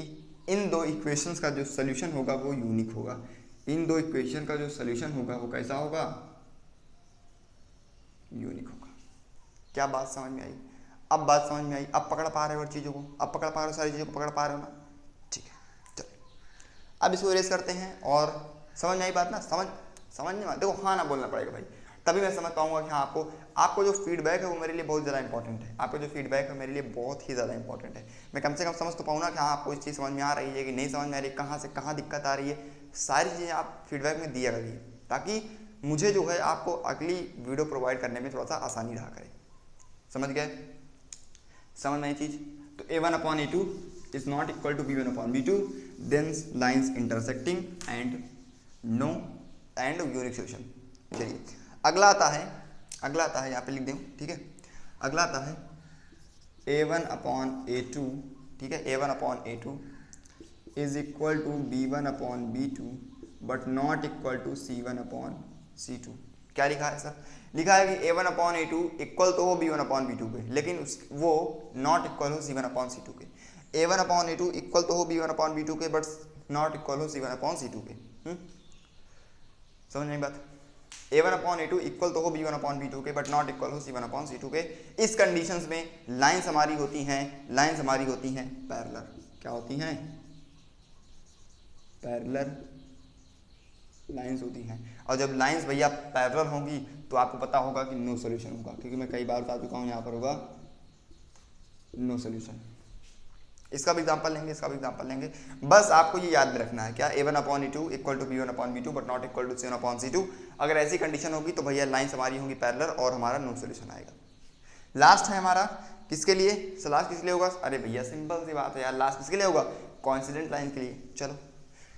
इन दो इक्वेशंस का जो सोल्यूशन होगा वो यूनिक होगा। इन दो इक्वेशन का जो सोल्यूशन होगा वो कैसा होगा? यूनिक होगा। क्या बात समझ में आई? अब बात समझ में आई? अब पकड़ पा रहे हो चीज़ों को? अब पकड़ पा रहे हो, सारी चीज़ों को पकड़ पा रहे हो ना? ठीक है, चलो अब इसको इरेज करते हैं। और समझ में आई बात ना? समझ में देखो, हाँ ना बोलना पड़ेगा भाई, तभी मैं समझ पाऊंगा कि हाँ आपको जो फीडबैक है वो मेरे लिए बहुत ज़्यादा इंपॉर्टेंट है। आपका जो फीडबैक है मेरे लिए बहुत ही ज़्यादा इंपॉर्टेंट है। मैं कम से कम समझ तो पाऊँ ना कि हाँ आपको इस चीज़ समझ में आ रही है कि नहीं समझ में आ रही है, कहाँ से कहाँ दिक्कत आ रही है, सारी चीज़ें आप फीडबैक में दिया करिए ताकि मुझे जो है आपको अगली वीडियो प्रोवाइड करने में थोड़ा सा आसानी रहा करे। समझ गए? समझ में आई चीज़? तो a1/a2 is not equal to b1/b2, then lines intersecting and unique solution. चलिए अगला आता है यहाँ पे लिख दूँ, ठीक है। अगला आता है a1/a2, ठीक है, a1/a2 is equal to b1/b2 but not equal to c1/c2। क्या लिखा है सर? लिखा है कि a1/a2 इक्वल तो हो b1/b2 के, लेकिन वो नॉट इक्वल हो c1/c2 के। A1/A2 इक्वल तो हो B1/B2 के, बट नॉट इक्वल हो C1/C2 के। समझ नहीं बात? A1/A2 इक्वल तो हो B1/B2 के, बट नॉट इक्वल हो C1/C2 के। इस कंडीशंस में लाइंस हमारी होती हैं पैरेलल। क्या होती हैं? पैरेलल लाइंस होती हैं। और जब लाइंस भैया पैरेलल होंगी तो आपको पता होगा कि नो सॉल्यूशन होगा, क्योंकि मैं कई बार बता चुका हूँ यहाँ पर होगा नो सॉल्यूशन। इसका भी एग्जांपल लेंगे, बस आपको ये याद में रखना है क्या, A1/A2 equal to B1/B2 but not equal to C1/C2। अगर ऐसी कंडीशन होगी तो भैया लाइंस हमारी होंगी पैरेलल और हमारा नो सॉल्यूशन आएगा। लास्ट है हमारा किसके लिए? लास्ट किस लिए होगा? अरे भैया सिंपल सी बात है यार, लास्ट किसके लिए होगा? कोइंसिडेंट लाइन के लिए। चलो,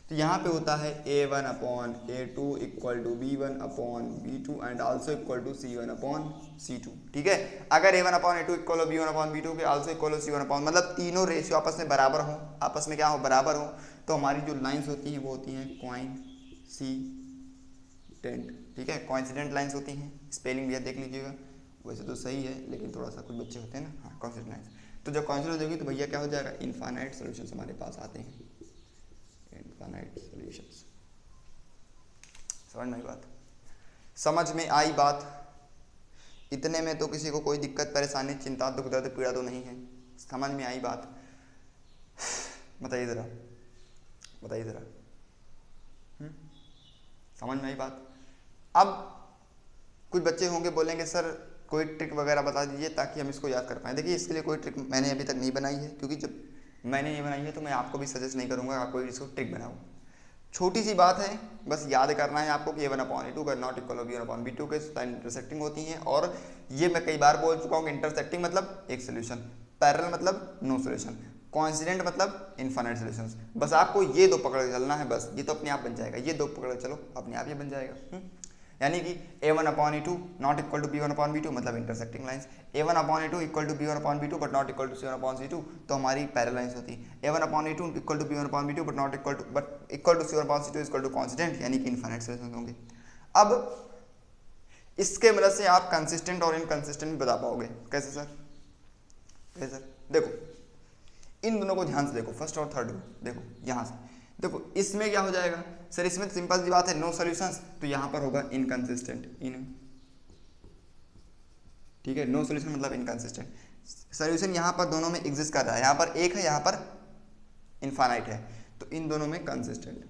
तो यहाँ पे होता है A1/A2 equal to B1/B2 and also equal to C1/C2। ठीक है, अगर A1/A2 इक्वल हो B1/B2 के, आल्सो इक्वल हो C1/, मतलब तीनों रेशियो आपस में बराबर हो, आपस में क्या हो? बराबर हो, तो हमारी जो लाइंस होती हैं वो होती हैं कोइंसिडेंट। ठीक है, कोइंसिडेंट लाइंस होती हैं। स्पेलिंग भी देख लीजिएगा, वैसे तो सही है लेकिन थोड़ा सा कुछ बच्चे होते हैं ना, हाँ कोइंसिडेंट लाइंस। तो जब कोइंसिडेंट होगी तो भैया क्या हो जाएगा? इनफाइनाइट सॉल्यूशंस हमारे पास आते हैं, इनफाइनाइट सॉल्यूशंस। समझ में आई बात? समझ में आई बात? इतने में तो किसी को कोई दिक्कत, परेशानी, चिंता, दुख, दर्द, पीड़ा तो नहीं है। समझ में आई बात? बताइए ज़रा, समझ में आई बात? अब कुछ बच्चे होंगे बोलेंगे सर कोई ट्रिक वगैरह बता दीजिए ताकि हम इसको याद कर पाएँ। देखिए, इसके लिए कोई ट्रिक मैंने अभी तक नहीं बनाई है, क्योंकि जब मैंने नहीं बनाई है तो मैं आपको भी सजेस्ट नहीं करूँगा आप कोई इसको ट्रिक बनाओ। छोटी सी बात है, बस याद करना है आपको कि A1/A2 का नॉट इक्वल हो B1/B2 के, लाइन इंटरसेक्टिंग होती हैं। और ये मैं कई बार बोल चुका हूँ कि इंटरसेक्टिंग मतलब एक सोल्यूशन, पैरेलल मतलब नो सोल्यूशन, कोइंसिडेंट मतलब इनफाइनाइट सॉल्यूशंस। बस आपको ये दो पकड़ के चलना है, बस ये तो अपने आप बन जाएगा। ये दो पकड़ के चलो, अपने आप ये बन जाएगा। यानी कि A1/A2 not equal to B1/B2 मतलब intersecting lines, A1/A2 equal to B1/B2 but not equal to C1/C2 तो हमारी पैरेलल लाइंस होती है। A1/A2 equal to B1/B2 but not equal to C1/C2 equal to constant, यानी कि इनफाइनाइट सॉल्यूशंस होंगे। अब इसके मदद से आप कंसिस्टेंट और इनकंसिस्टेंट बता पाओगे। कैसे सर? देखो, इन दोनों को ध्यान से देखो, फर्स्ट और थर्ड को देखो। यहाँ से देखो, इसमें क्या हो जाएगा सर? इसमें सिंपल सी बात है, नो सॉल्यूशंस, तो यहाँ पर होगा इनकंसिस्टेंट। ठीक है, नो सॉल्यूशन मतलब इनकंसिस्टेंट। सॉल्यूशन यहाँ पर दोनों में एग्जिस्ट कर रहा है, यहाँ पर एक है, यहाँ पर इनफाइनाइट है, तो इन दोनों में कंसिस्टेंट।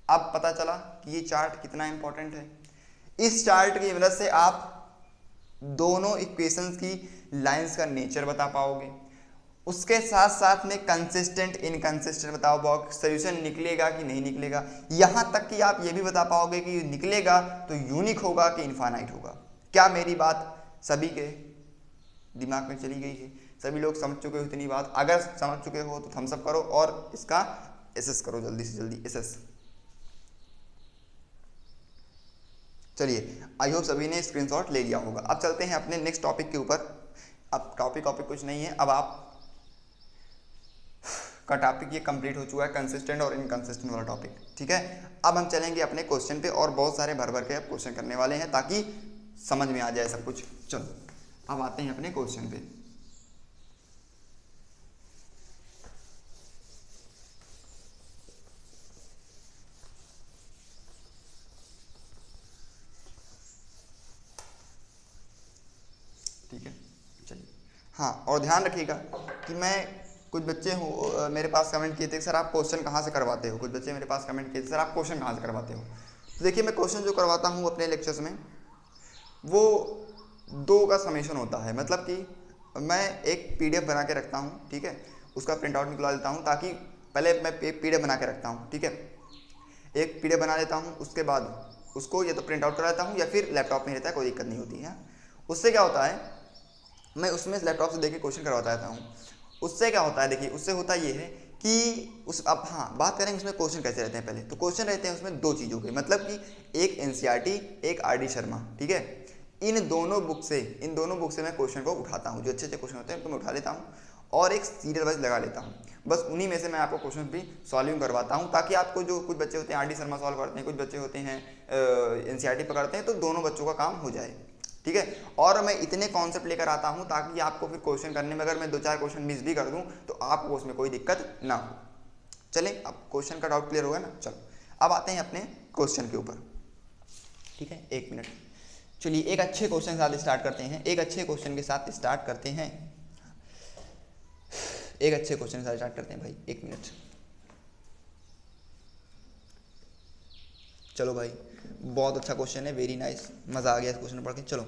अब पता चला कि ये चार्ट कितना इंपॉर्टेंट है। इस चार्ट की मदद से आप दोनों इक्वेशंस की लाइंस का नेचर बता पाओगे, उसके साथ साथ में कंसिस्टेंट इनकंसिस्टेंट बता पाओगे, सोल्यूशन निकलेगा कि नहीं निकलेगा। यहां तक कि आप ये भी बता पाओगे कि निकलेगा तो यूनिक होगा कि इनफाइनाइट होगा। क्या मेरी बात सभी के दिमाग में चली गई है? सभी लोग समझ चुके हो इतनी बात? अगर समझ चुके हो तो थम्स अप करो और इसका एसएस करो, जल्दी से जल्दी एसएस। चलिए, आई होप सभी ने स्क्रीनशॉट ले लिया होगा। अब चलते हैं अपने नेक्स्ट टॉपिक के ऊपर। अब टॉपिक कुछ नहीं है, अब आप का टॉपिक ये कंप्लीट हो चुका है, कंसिस्टेंट और इनकंसिस्टेंट वाला टॉपिक। ठीक है, अब हम चलेंगे अपने क्वेश्चन पे और बहुत सारे भर के अब क्वेश्चन करने वाले हैं ताकि समझ में आ जाए सब कुछ। चलो, अब आते हैं अपने क्वेश्चन पे। ठीक है, चलिए। हाँ, और ध्यान रखिएगा कि मैं कुछ बच्चे हो मेरे पास कमेंट किए थे सर आप क्वेश्चन कहाँ से करवाते हो। कुछ बच्चे मेरे पास कमेंट किए थे सर आप क्वेश्चन कहाँ से करवाते हो। तो देखिए, मैं क्वेश्चन जो करवाता हूँ अपने लेक्चर्स में वो 2 का समेशन होता है। मतलब कि मैं एक PDF बना के रखता हूँ, ठीक है, उसका प्रिंट आउट निकलवा लेता हूँ, ताकि पहले मैं एक PDF बना के रखता हूँ, ठीक है, एक PDF बना लेता हूँ, उसके बाद उसको या तो प्रिंट आउट करा लेता हूँ या फिर लैपटॉप में रहता है, कोई दिक्कत नहीं होती है। उससे क्या होता है, मैं उसमें लैपटॉप से देख के क्वेश्चन करवाता रहता हूँ। उससे क्या होता है, देखिए, उससे होता ये है कि अब हाँ बात करेंगे उसमें क्वेश्चन कैसे रहते हैं। पहले तो क्वेश्चन रहते हैं उसमें 2 चीज़ों के, मतलब कि एक NCERT, एक RD शर्मा। ठीक है, इन दोनों बुक से मैं क्वेश्चन को उठाता हूँ, जो अच्छे क्वेश्चन होते हैं उनको मैं उठा लेता हूँ और एक सीरियल वाइज लगा लेता हूँ। बस उन्हीं में से मैं आपको क्वेश्चन भी सॉल्विंग करवाता हूँ, ताकि आपको जो कुछ बच्चे होते हैं RD शर्मा सॉल्व करते हैं, कुछ बच्चे होते हैं NCERT पकड़ते हैं, तो दोनों बच्चों का काम हो जाए। ठीक है। और मैं इतने कॉन्सेप्ट लेकर आता हूँ ताकि आपको फिर क्वेश्चन करने में अगर मैं 2-4 क्वेश्चन मिस भी कर दूँ तो आपको उसमें कोई दिक्कत ना हो। चलें, अब क्वेश्चन का डाउट क्लियर होगा ना। चलो अब आते हैं अपने क्वेश्चन के ऊपर, ठीक है। 1 मिनट, चलिए एक अच्छे क्वेश्चन के साथ स्टार्ट करते हैं। एक अच्छे क्वेश्चन के साथ स्टार्ट करते हैं भाई। 1 मिनट, चलो भाई बहुत अच्छा क्वेश्चन है, वेरी नाइस, मज़ा आ गया इस क्वेश्चन पढ़ के। चलो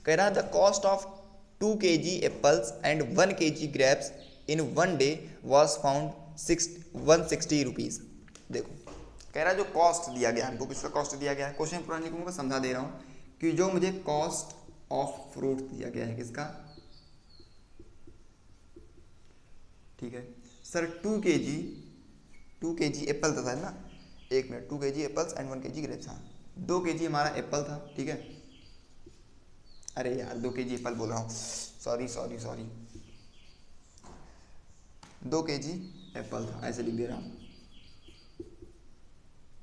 कह रहा है the cost of 2 kg apples and 1 kg grapes in 1 day was found 160 rupees. देखो कह रहा है जो कॉस्ट दिया गया हमको, किसका कॉस्ट दिया गया है, क्वेश्चन पूरा लिखूंगा, समझा दे रहा हूँ कि जो मुझे कॉस्ट ऑफ फ्रूट दिया गया है किसका, ठीक है सर 2 kg एप्पल था ना, 1 minute, 2 kg apples and 1 kg grapes, हाँ 2 kg हमारा एप्पल था, ठीक है। अरे यार 2 kg एप्पल बोल रहा हूँ, सॉरी 2 kg एप्पल था, ऐसे लिख दे रहा हूँ,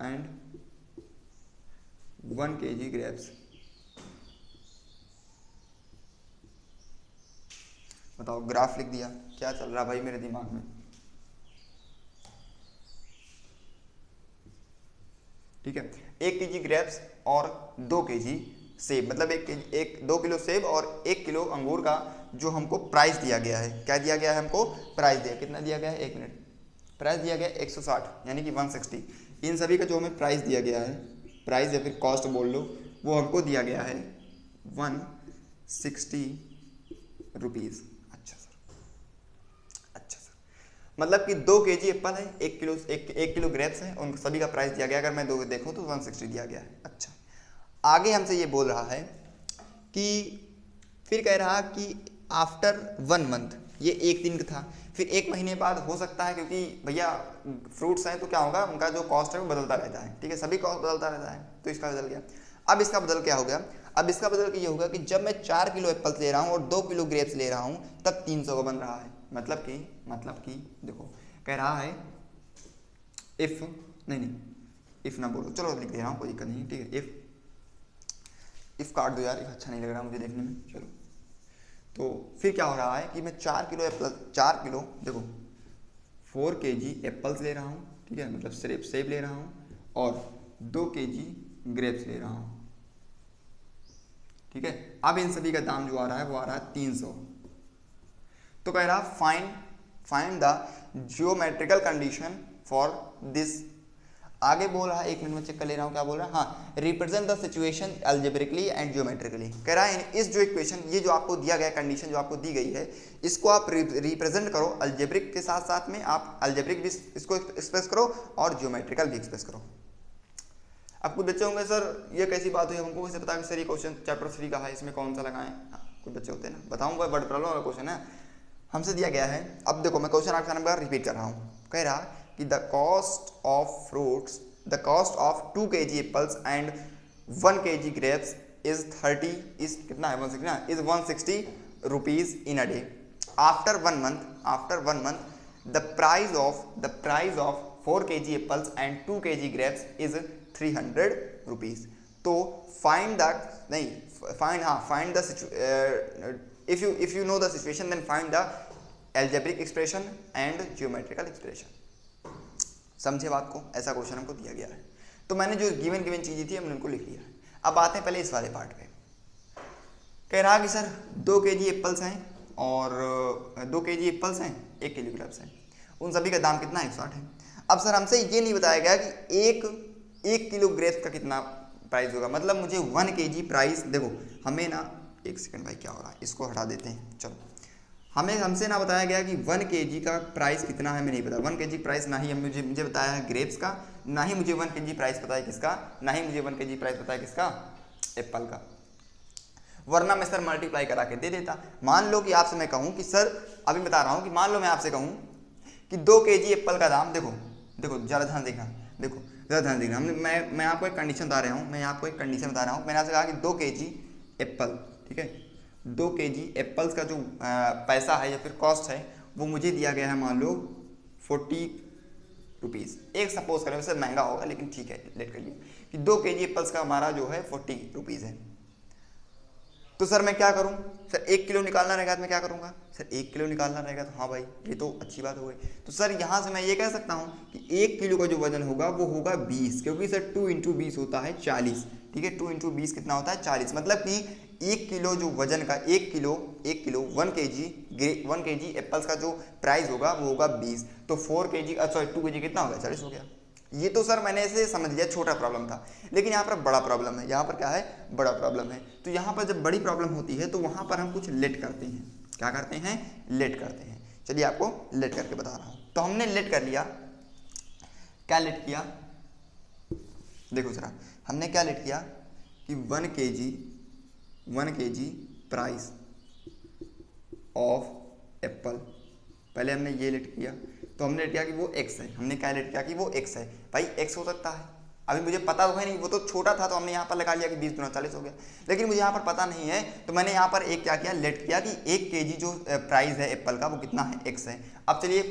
एंड 1 kg ग्रेप्स। बताओ ग्राफ लिख दिया, क्या चल रहा भाई मेरे दिमाग में, ठीक है। 1 kg ग्रेप्स और 2 kg सेब, मतलब 2 किलो सेब और 1 किलो अंगूर का जो हमको प्राइस दिया गया है, क्या दिया गया है हमको, प्राइस दिया, कितना दिया गया है, 1 मिनट, प्राइस दिया गया है 160 यानी कि 160। इन सभी का जो हमें प्राइस दिया गया है, प्राइस या फिर कॉस्ट बोल लो, वो हमको दिया गया है 160 रुपीज़। अच्छा सर, मतलब कि 2 kg एप्पल है, 1 किलो ग्रेप्स है, उन सभी का प्राइस दिया गया, अगर मैं दो देखूँ तो 160 दिया गया है। अच्छा, आगे हमसे ये बोल रहा है कि फिर कह रहा कि आफ्टर 1 मंथ, ये 1 दिन का था, फिर 1 महीने बाद हो सकता है, क्योंकि भैया फ्रूट्स हैं तो क्या होगा, उनका जो कॉस्ट है वो बदलता रहता है, ठीक है, सभी कॉस्ट बदलता रहता है, तो इसका बदल गया। अब इसका बदल क्या हो गया, अब इसका बदल के ये होगा कि जब मैं 4 किलो एप्पल्स ले रहा हूँ और 2 किलो ग्रेप्स ले रहा हूँ तब 300 का बन रहा है। मतलब कि देखो कह रहा है इफ़, नहीं इफ़ ना बोलो, चलो लिख दे रहा हूँ, कोई दिक्कत नहीं, ठीक है। इफ़ काट दो यार, अच्छा नहीं लग रहा मुझे देखने में। चलो तो फिर क्या हो रहा है कि मैं 4 किलो देखो 4 kg एप्पल्स ले रहा हूँ, ठीक है, मतलब सेब ले रहा हूँ, और 2 kg ग्रेप्स ले रहा हूँ, ठीक है। अब इन सभी का दाम जो आ रहा है वो आ रहा है 300। तो कह रहा find the geometrical condition for this. आगे बोल रहा है, 1 मिनट में चेक कर ले रहा हूँ क्या बोल रहा है, हाँ, represent the situation algebraically and geometrically. कह रहा है इस जो इक्वेशन, ये जो आपको दिया गया कंडीशन जो आपको दी गई है, इसको आप रिप्रेजेंट करो अलजेब्रिक के साथ साथ में, आप अलजेब्रिक भी इसको एक्सप्रेस करो और जियोमेट्रिकल भी एक्सप्रेस करो। अब कुछ बच्चे होंगे सर ये कैसी बात हुई, हमको कैसे पता कि सर ये क्वेश्चन चैप्टर 3 का है, इसमें कौन सा लगाएं। कुछ बच्चे होते हैं ना, बताऊंगा, वर्ड प्रॉब्लम वाला क्वेश्चन है, हमसे दिया गया है। अब देखो मैं क्वेश्चन आपका नंबर रिपीट कर रहा हूँ। कह रहा कि the cost of fruits, the cost of 2 kg apples and 1 kg grapes is 160 rupees in a day. After 1 month the price of 4 kg apples and 2 kg grapes is 300 rupees. तो find the if you know the situation then find the algebraic expression and geometrical expression। समझे बात को, ऐसा question हमको दिया गया है, तो मैंने जो गिवन चीजें थी हमने उनको लिख लिया है। अब आते हैं पहले इस वाले पार्ट पे। कह रहा कि सर 2 kg एप्पल्स हैं और 2 kg एप्पल्स हैं, 1 किलो ग्रेप्स हैं, उन सभी का दाम कितना है, 160 है। अब सर हमसे ये नहीं बताया गया कि एक किलो ग्रेप्स का कितना प्राइस होगा, मतलब मुझे 1 kg प्राइस, देखो हमें ना, 1 सेकंड भाई क्या हो रहा है, इसको हटा देते हैं। चलो हमसे ना बताया गया कि 1 kg का प्राइस कितना है, हमें नहीं पता 1 kg प्राइस, ना ही मुझे बताया है ग्रेप्स का, ना ही मुझे 1 kg प्राइस पता है किसका, ना ही मुझे 1 kg प्राइस पता है किसका, एप्पल का, वरना मैं सर मल्टीप्लाई करा के दे देता। मान लो कि आपसे मैं कहूँ कि सर, अभी बता रहा हूँ कि मान लो मैं आपसे कहूँ कि 2 kg एप्पल का दाम, देखो ज़रा ध्यान देखना, मैं आपको एक कंडीशन बता रहा हूँ, मैंने आपसे कहा कि 2 kg एप्पल, ठीक है, 2 kg एप्पल्स का जो पैसा है या फिर कॉस्ट है वो मुझे दिया गया है, मान लो 40 रुपीज़। एक सपोज करें, वैसे महंगा होगा लेकिन ठीक है, लेट करिए कि 2 kg एप्पल्स का हमारा जो है 40 रुपीज़ है। तो सर मैं क्या करूं, सर 1 किलो निकालना रहेगा तो मैं क्या करूंगा, सर 1 किलो निकालना रहेगा तो हाँ भाई ये तो अच्छी बात हो गई। तो सर यहाँ से मैं ये कह सकता हूँ कि 1 किलो का जो वजन होगा वो होगा 20, क्योंकि सर 2 इंटू 20 होता है 40, ठीक है। 2 इंटू 20 कितना होता है 40, मतलब कि 1 किलो जो वजन का 1 किलो 1 केजी एप्पल्स का जो प्राइस होगा वो होगा 20, तो 4 केजी सॉरी 2 केजी कितना हो गया 40 हो गया। ये तो सर मैंने ऐसे समझ लिया छोटा प्रॉब्लम था, लेकिन यहाँ पर बड़ा प्रॉब्लम है, यहाँ पर क्या है बड़ा प्रॉब्लम है। तो यहाँ पर जब बड़ी प्रॉब्लम होती है तो वहाँ पर हम कुछ लेट करते हैं, क्या करते हैं, लेट करते हैं। चलिए आपको लेट करके बता रहा हूँ। तो हमने लेट कर लिया, क्या लेट किया, देखो जरा हमने क्या लेट किया कि 1 केजी प्राइस ऑफ एप्पल, पहले हमने ये लेट किया, तो हमने लेट किया कि वो x है, हमने क्या लेट किया कि वो x है। भाई x हो सकता है, अभी मुझे पता तो है नहीं, वो तो छोटा था तो हमने यहाँ पर लगा लिया कि 20 दूना 40 हो गया, लेकिन मुझे यहाँ पर पता नहीं है तो मैंने यहाँ पर एक क्या किया, लेट किया कि 1 केजी जो प्राइस है एप्पल का वो कितना है, x है। अब चलिए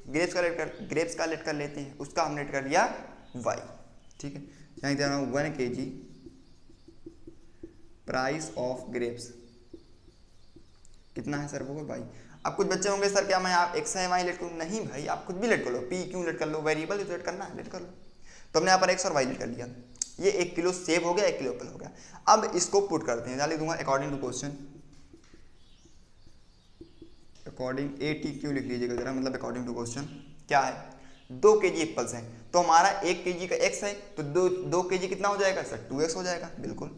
ग्रेप्स का लेट कर लेते हैं, उसका हम लेट कर लिया y, ठीक है। यहाँ दे रहा हूँ 1 केजी प्राइस ऑफ ग्रेप्स कितना है सर, वो भाई। अब कुछ बच्चे होंगे सर क्या मैं आप एक्स है वाई लेट करूँ, नहीं भाई आप कुछ भी लेट कर लो, पी क्यों लेट कर लो, वेरिएबल लेट करना है लेट कर लो। तो हमने यहाँ पर एक्स और वाई लेट कर लिया, ये 1 किलो सेब हो गया, 1 किलो एप्पल हो गया। अब इसको पुट करते हैं, लिख दूंगा according to question, according AT क्यों लिख लीजिएगा जरा, मतलब अकॉर्डिंग टू क्वेश्चन क्या है, 2 केजी एप्पल्स हैं, तो हमारा 1 केजी का x है, तो 2 केजी कितना हो जाएगा सर 2x हो जाएगा, बिल्कुल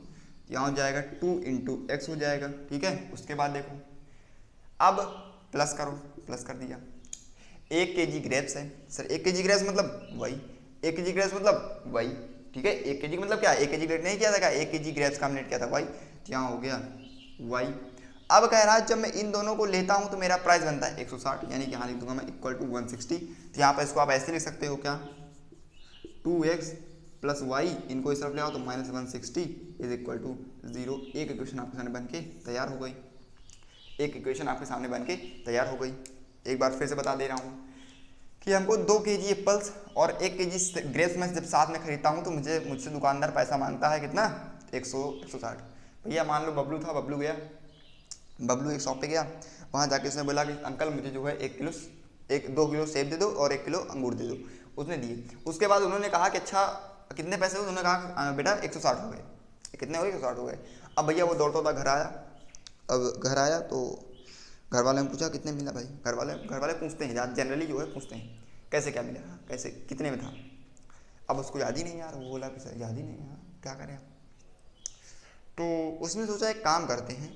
यहाँ हो जाएगा 2 इंटू एक्स हो जाएगा, ठीक है। उसके बाद देखो अब प्लस करो, प्लस कर दिया, 1 केजी ग्रेप्स है, सर 1 केजी ग्रेप्स मतलब वही, 1 केजी ग्रेप्स मतलब वही, ठीक है। 1 केजी मतलब क्या, 1 केजी लेट नहीं किया था क्या, 1 केजी ग्रेप्स का हम लेट किया था वाई, तो यहाँ हो गया वाई। अब कह रहा है जब मैं इन दोनों को लेता हूँ तो मेरा प्राइस बनता है 160, यानी कि यहाँ लिख दूंगा मैं इक्वल टू 160। तो यहाँ पर इसको आप ऐसे लिख सकते हो क्या, 2x प्लस वाई, इनको इस तरफ ले आओ तो -160 इज इक्वल टू 0। एक इक्वेशन आपके सामने बन के तैयार हो गई, एक इक्वेशन आपके सामने बन के तैयार हो गई। एक बार फिर से बता दे रहा हूँ कि हमको 2 केजी एप्पल्स और 1 केजी ग्रेप्स में जब साथ में खरीदता हूँ तो मुझसे दुकानदार पैसा मांगता है कितना, 160। भैया मान लो बबलू था, बबलू गया, बबलू एक शॉप पे गया, वहाँ जाके उसने बोला कि अंकल मुझे जो है 2 किलो सेब दे दो और 1 किलो अंगूर दे दो, उसने दिए। उसके बाद उन्होंने कहा कि अच्छा कितने पैसे हुए, उन्होंने कहा बेटा 160 हो गए, कितने हो गए 160 हो गए। अब भैया वो दौड़ता दौड़ता घर आया, अब घर आया तो घर वाले ने पूछा कितने मिला भाई, घर वाले पूछते हैं जनरली जो है पूछते हैं कैसे क्या मिला, कैसे कितने में था। अब उसको याद ही नहीं यार, वो बोला कि सर याद ही नहीं यार क्या करें। तो उसने सोचा एक काम करते हैं,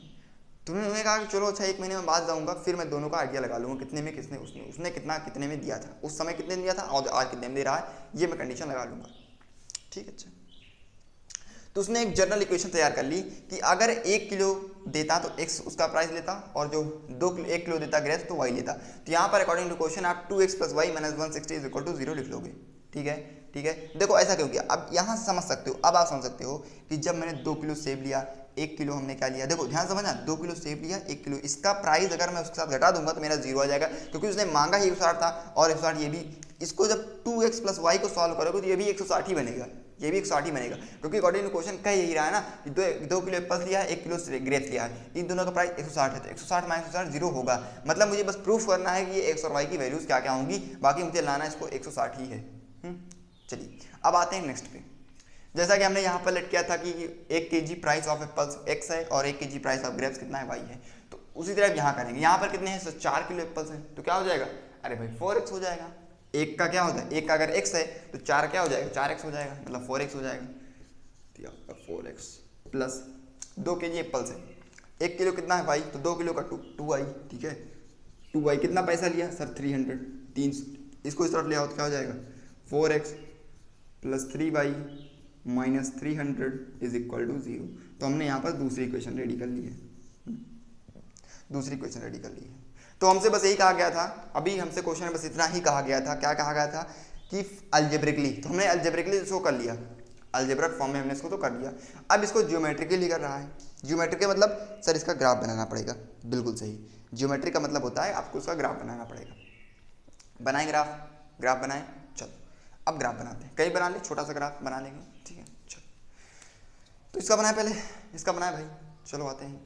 तो उन्होंने कहा कि चलो अच्छा 1 महीने में बाद जाऊंगा, फिर मैं दोनों का आइडिया लगा लूँगा कितने में किसने उसने कितने में दिया था, उस समय कितने में दिया था और आज कितने में दे रहा है, ये मैं कंडीशन लगा लूँगा, ठीक है। अच्छा तो उसने एक जनरल इक्वेशन तैयार कर ली कि अगर 1 किलो देता तो x उसका प्राइस लेता, और जो 1 किलो देता ग्रेप्स तो y लेता। तो यहाँ पर अकॉर्डिंग टू क्वेश्चन आप 2x plus y minus 160 is equal to 0 लिख लोगे, ठीक है, ठीक है। देखो ऐसा क्यों किया, अब यहाँ से समझ सकते हो, अब आप समझ सकते हो कि जब मैंने 2 किलो सेब लिया, 1 किलो हमने क्या लिया, देखो ध्यान समझना, 2 किलो सेब लिया, 1 किलो, इसका प्राइस अगर मैं उसके साथ घटा दूंगा तो मेरा 0 आ जाएगा, क्योंकि उसने मांगा ही 160 था और 160 ये भी। इसको जब 2x प्लस वाई को सॉल्व करोगे तो ये भी 160 ही बनेगा, ये भी 160 ही बनेगा, क्योंकि अकॉर्डिंग टू क्वेश्चन कह यही रहा है ना कि 2 किलो एप्पल्स लिया है, 1 किलो ग्रेप्स लिया है, इन दोनों का प्राइस 160 है, तो 160 माइनस 160 0 होगा। मतलब मुझे बस प्रूफ करना है कि ये एक्स और वाई की वैल्यूज क्या क्या होंगी, बाकी मुझे लाना इसको 160 ही है। चलिए अब आते हैं नेक्स्ट पे। जैसा कि हमने यहाँ पर लेट किया था कि 1 KG price of apples x है और 1 केजी प्राइस ऑफ ग्रेप्स कितना है y है, तो उसी तरह यहाँ करेंगे। यहाँ पर कितने हैं, 4 किलो एप्पल्स हैं, तो क्या हो जाएगा, अरे भाई 4x हो जाएगा। एक का क्या होता है, एक का अगर x है तो 4 क्या हो जाएगा, 4x हो जाएगा, मतलब 4x हो जाएगा। तो आपका 4x प्लस 2 केजी एप्पल्स है, 1 किलो कितना है भाई, तो 2 किलो का 2y, ठीक है। 2y कितना पैसा लिया सर 300, 300, इसको इस तरफ ले आओ तो क्या हो जाएगा 4x plus 3y minus 300 is equal to 0। तो हमने यहाँ पर दूसरी इक्वेशन रेडी कर ली है, दूसरी इक्वेशन रेडी कर ली है। तो हमसे बस यही कहा गया था, अभी हमसे क्वेश्चन में बस इतना ही कहा गया था, क्या कहा गया था कि अलजेब्रिकली, तो हमने अलजेब्रिकली इसको कर लिया, अलजेब्रिक फॉर्म में हमने इसको तो कर लिया। अब इसको ज्योमेट्रिकली कर रहा है। ज्योमेट्रिक का मतलब सर इसका ग्राफ बनाना पड़ेगा, बिल्कुल सही। ज्योमेट्रिक का मतलब होता है आपको इसका ग्राफ बनाना पड़ेगा। बनाए ग्राफ बनाए, चलो अब ग्राफ बनाते हैं, कई बना ले, छोटा सा ग्राफ बना लेंगे, ठीक है। चलो तो इसका बनाए, पहले इसका बनाए भाई, चलो आते हैं।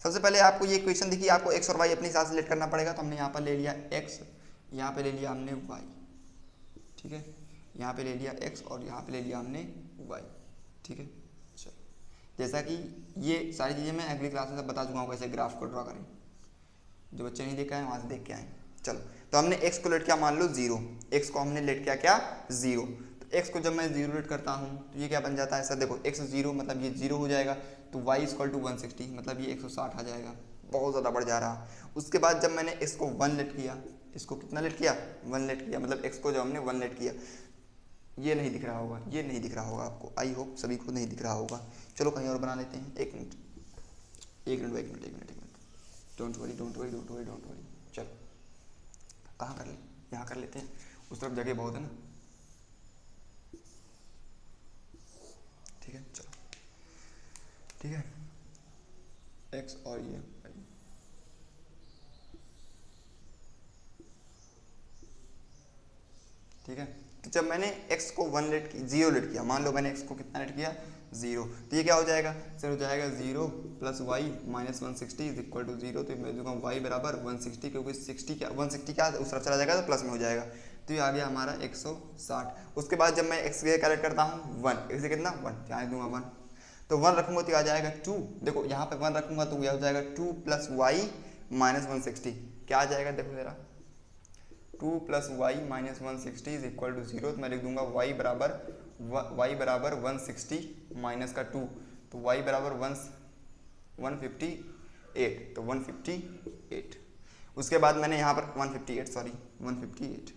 सबसे पहले आपको ये इक्वेशन देखिए, आपको एक्स और वाई अपने हिसाब से लेट करना पड़ेगा। तो हमने यहाँ पर ले लिया एक्स, यहाँ पे ले लिया हमने वाई, ठीक है, यहाँ पे ले लिया एक्स और यहाँ पे ले लिया हमने वाई, ठीक है। चलो, जैसा कि ये सारी चीज़ें मैं अगली क्लास में सब बता चुका हूँ कैसे ग्राफ को ड्रॉ करें, जो बच्चे नहीं देखा है वहाँ से देख के आए। चलो, तो हमने एक्स को लेट किया मान लो 0, एक्स को हमने लेट किया क्या 0। तो एक्स को जब मैं 0 लेट करता हूँ तो ये क्या बन जाता है सर, देखो एक्स 0 मतलब ये 0 हो जाएगा, तो वाई इक्वल टू 160 मतलब ये 160 आ जाएगा, बहुत ज़्यादा बढ़ जा रहा। उसके बाद जब मैंने एक्स को 1 लेट किया, इसको कितना लेट किया 1 लेट किया, मतलब एक्स को जब हमने 1 लेट किया, ये नहीं दिख रहा होगा, ये नहीं दिख रहा होगा आपको, आई होप सभी को नहीं दिख रहा होगा। चलो कहीं और बना लेते हैं, एक मिनट, डोंट वरी। चलो कहाँ कर ले, यहाँ कर लेते हैं, उस तरफ जगह बहुत है ना, ठीक है। चलो ठीक है, एक्स और ये ठीक है। तो जब मैंने x को 1 लेट की 0 लेट किया, मान लो मैंने x को कितना लेट किया 0, तो ये क्या हो जाएगा सर, हो जाएगा 0 plus y minus 160 is equal to 0। तो मैं दूंगा y बराबर 160, क्योंकि 160 क्या उस तरफ चला जाएगा तो प्लस में हो जाएगा, तो ये आ गया हमारा 160। उसके बाद जब मैं x क्या लेट करता हूँ 1, x कितना 1, यहाँ दूंगा 1, तो 1 रखूंगा तो आ जाएगा 2, देखो यहाँ पे 1 रखूंगा तो यह हो जाएगा 2 प्लस वाई माइनस 160, क्या आ जाएगा देखो जरा, 2 plus y minus 160 is equal to 0। तो मैं लिख दूंगा y बराबर 160 माइनस का 2, तो y बराबर 158, तो 158। उसके बाद मैंने यहाँ पर 158,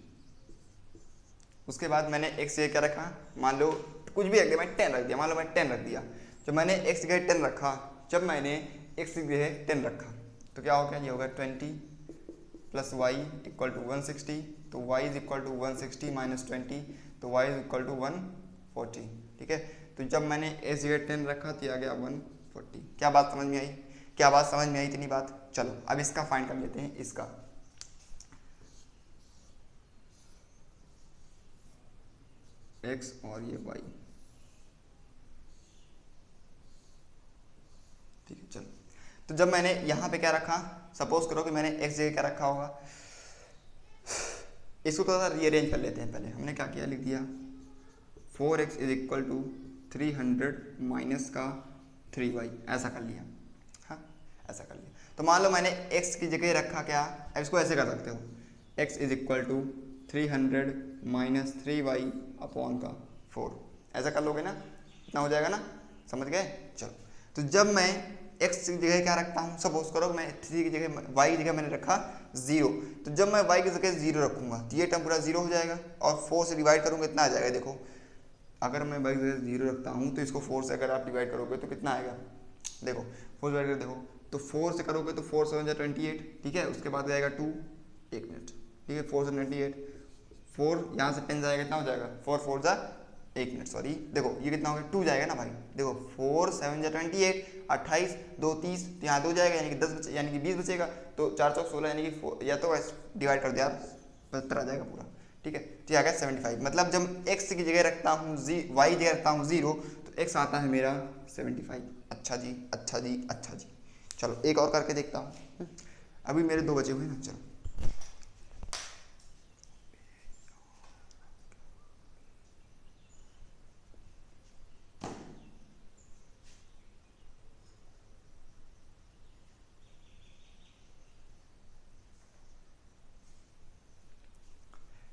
उसके बाद मैंने x जगह क्या रखा, मान लो कुछ भी रख दिया, मैं 10 रख दिया, मान लो मैं 10 रख दिया। जब मैंने x जगह 10 रखा, जब मैंने x जगह 10 रखा तो क्या हो गया, ये होगा 20 प्लस वाई इक्वल टू 160, तो y is equal to 160 minus 20, तो y इज इक्वल टू 140, ठीक है। तो जब मैंने x जगह 10 रखा तो आ गया 140। क्या बात समझ में आई, क्या बात समझ में आई इतनी बात। चलो अब इसका फाइंड कर लेते हैं, इसका x और ये y, ठीक है। चलो, तो जब मैंने यहाँ पे क्या रखा, सपोज करो कि मैंने x जगह क्या रखा होगा, इसको थोड़ा सा रीअरेंज कर लेते हैं। पहले हमने क्या किया, लिख दिया 4x is equal to 300 minus का 3y, ऐसा कर लिया, हाँ ऐसा कर लिया। तो मान लो मैंने x की जगह रखा क्या, अब इसको ऐसे कर सकते हो, x is equal to 300 minus 3y upon का 4, ऐसा कर लोगे ना, इतना हो जाएगा ना, समझ गए। चलो, तो जब मैं x की जगह क्या रखता हूँ, सपोज करो मैं 3 की जगह y की जगह मैंने रखा 0, तो जब मैं y की जगह 0 रखूंगा तो ये टर्म पूरा 0 हो जाएगा, और 4 से डिवाइड करूंगा इतना आ जाएगा। देखो अगर मैं y की जगह 0 रखता हूँ तो इसको 4 से अगर आप डिवाइड करोगे तो कितना आएगा, देखो 4 डिवाइड कर, देखो तो 4 से करोगे तो 4 7 जा 28, ठीक है। उसके बाद जाएगा 2, एक मिनट, ठीक है, 4 से 28, 4 यहाँ से 10 जाएगा, कितना हो जाएगा 4 4 जा, एक मिनट सॉरी, देखो ये कितना हो गया 2 जाएगा ना भाई, देखो 4 7 जा 28, 28 2 30, तो यहाँ 2 जाएगा यानी कि 10 बचे, यानी कि 20 बचेगा, तो 4 चौक 16 यानी कि या तो डिवाइड कर दिया 75 आ जाएगा पूरा, ठीक है। तो आ गया 75, मतलब जब x की जगह रखता हूँ y जगह रखता हूँ 0 तो x आता है मेरा 75। अच्छा जी, अच्छा जी, अच्छा जी। चलो एक और करके देखता हूँ, अभी मेरे 2 बचे हुए ना। चलो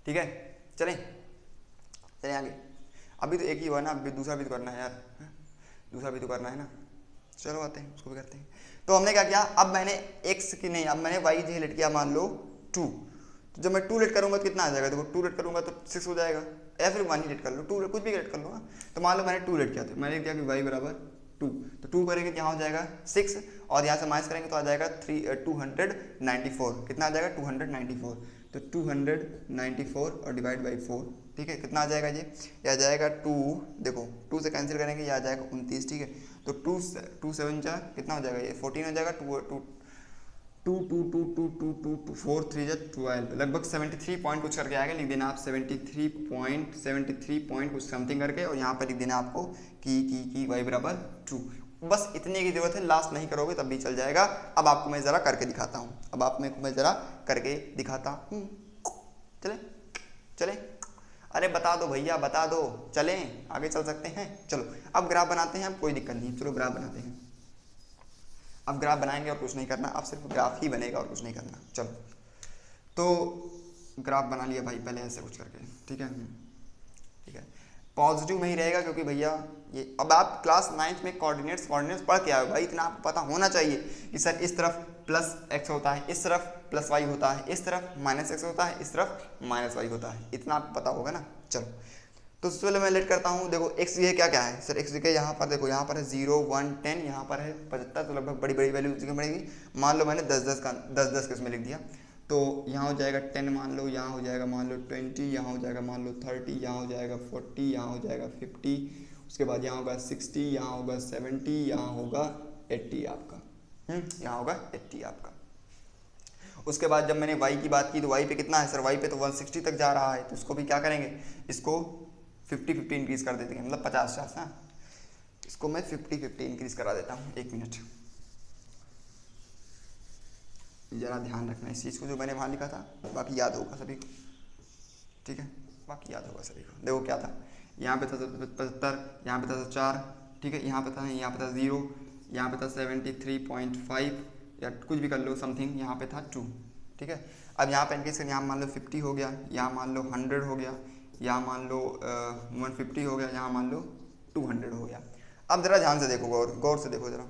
ठीक है, चलें आगे। अभी तो एक ही हुआ ना, अभी दूसरा भी तो करना है यार, दूसरा भी तो करना है ना। चलो आते हैं, उसको भी करते हैं। तो हमने क्या किया, अब मैंने x की नहीं, अब मैंने y जगह लेट किया, मान लो 2, तो जब मैं 2 लेट करूंगा तो कितना आ जाएगा, देखो 2 लेट करूंगा तो 6 हो जाएगा, या फिर 1 ही लेट कर लो, 2 कुछ भी लेट कर लो। तो मान लो मैंने 2 लेट किया, तो मैंने किया कि y बराबर 2, तो 2 करेंगे तो यहाँ हो जाएगा 6, और यहाँ से माइनस करेंगे तो आ जाएगा 294, कितना आ जाएगा 294, तो 294 और डिवाइड बाई 4, ठीक है, कितना आ जाएगा ये आ जाएगा 2, देखो 2 से कैंसिल करेंगे ये आ जाएगा 29, ठीक है। तो 2 7 जा कितना हो जाएगा, ये 14 हो जाएगा, 4 3 जा 12, लगभग 73 पॉइंट कुछ करके आएगा, लिख देना आप 73 पॉइंट कुछ समथिंग करके, और यहाँ पर लिख देना आपको कि y बराबर 2। बस इतने की जरूरत है, लास्ट नहीं करोगे तब भी चल जाएगा। अब आपको मैं ज़रा करके दिखाता हूँ, अब आप मैं ज़रा करके दिखाता हूँ। चले चले, अरे बता दो भैया बता दो, चलें आगे चल सकते हैं। चलो अब ग्राफ बनाते हैं, अब कोई दिक्कत नहीं है, चलो ग्राफ बनाते हैं। अब ग्राफ बनाएंगे और कुछ नहीं करना, अब सिर्फ ग्राफ ही बनेगा और कुछ नहीं करना। चलो तो ग्राफ बना लिया भाई पहले ऐसे कुछ करके, ठीक है ठीक है। पॉजिटिव में ही रहेगा क्योंकि भैया ये, अब आप क्लास 9th में कोऑर्डिनेट्स पढ़ के आए हो भाई, इतना आपको पता होना चाहिए कि सर इस तरफ प्लस एक्स होता है, इस तरफ प्लस वाई होता है, इस तरफ माइनस एक्स होता है, इस तरफ माइनस वाई होता है, इतना आपको पता होगा ना। चलो तो सबसे पहले मैं लेट करता हूँ। देखो एक्स ये क्या क्या है सर, एक्स के यहाँ पर देखो, यहाँ पर है 0 1 10, यहाँ पर है 75, तो लगभग बड़ी बड़ी वैल्यू पड़ेगी। मान लो मैंने 10 के उसमें लिख दिया, तो यहाँ हो जाएगा 10 मान लो, यहाँ हो जाएगा मान लो 20, यहाँ हो जाएगा मान लो 30, यहाँ हो जाएगा 40, यहाँ हो जाएगा 50, उसके बाद यहाँ होगा 60, यहाँ होगा 70, यहाँ होगा 80 आपका, यहाँ होगा 80 आपका। उसके बाद जब मैंने y की बात की तो y पे कितना है सर, y पे तो 160 तक जा रहा है, तो इसको भी क्या करेंगे, इसको 50-50 इंक्रीज कर देते हैं, मतलब 50-50 ना, इसको मैं 50-50 इंक्रीज करा देता हूँ। एक मिनट जरा ध्यान रखना इस चीज़ को, जो मैंने वहाँ लिखा था, बाकी याद होगा सभी को, ठीक है, बाकी याद होगा सभी को। देखो क्या था, यहाँ पे था 75, यहाँ पे था 4, ठीक है, यहाँ पे था 0, यहाँ पे था 73.5 या कुछ भी कर लो समथिंग, यहाँ पे था 2, ठीक है। अब यहाँ पे इनकेस यहाँ मान लो 50 हो गया, यहाँ मान लो 100 हो गया, यहाँ मान लो 150 हो गया, यहाँ मान लो 200 हो गया। अब ज़रा ध्यान से देखो, गौर से देखो ज़रा,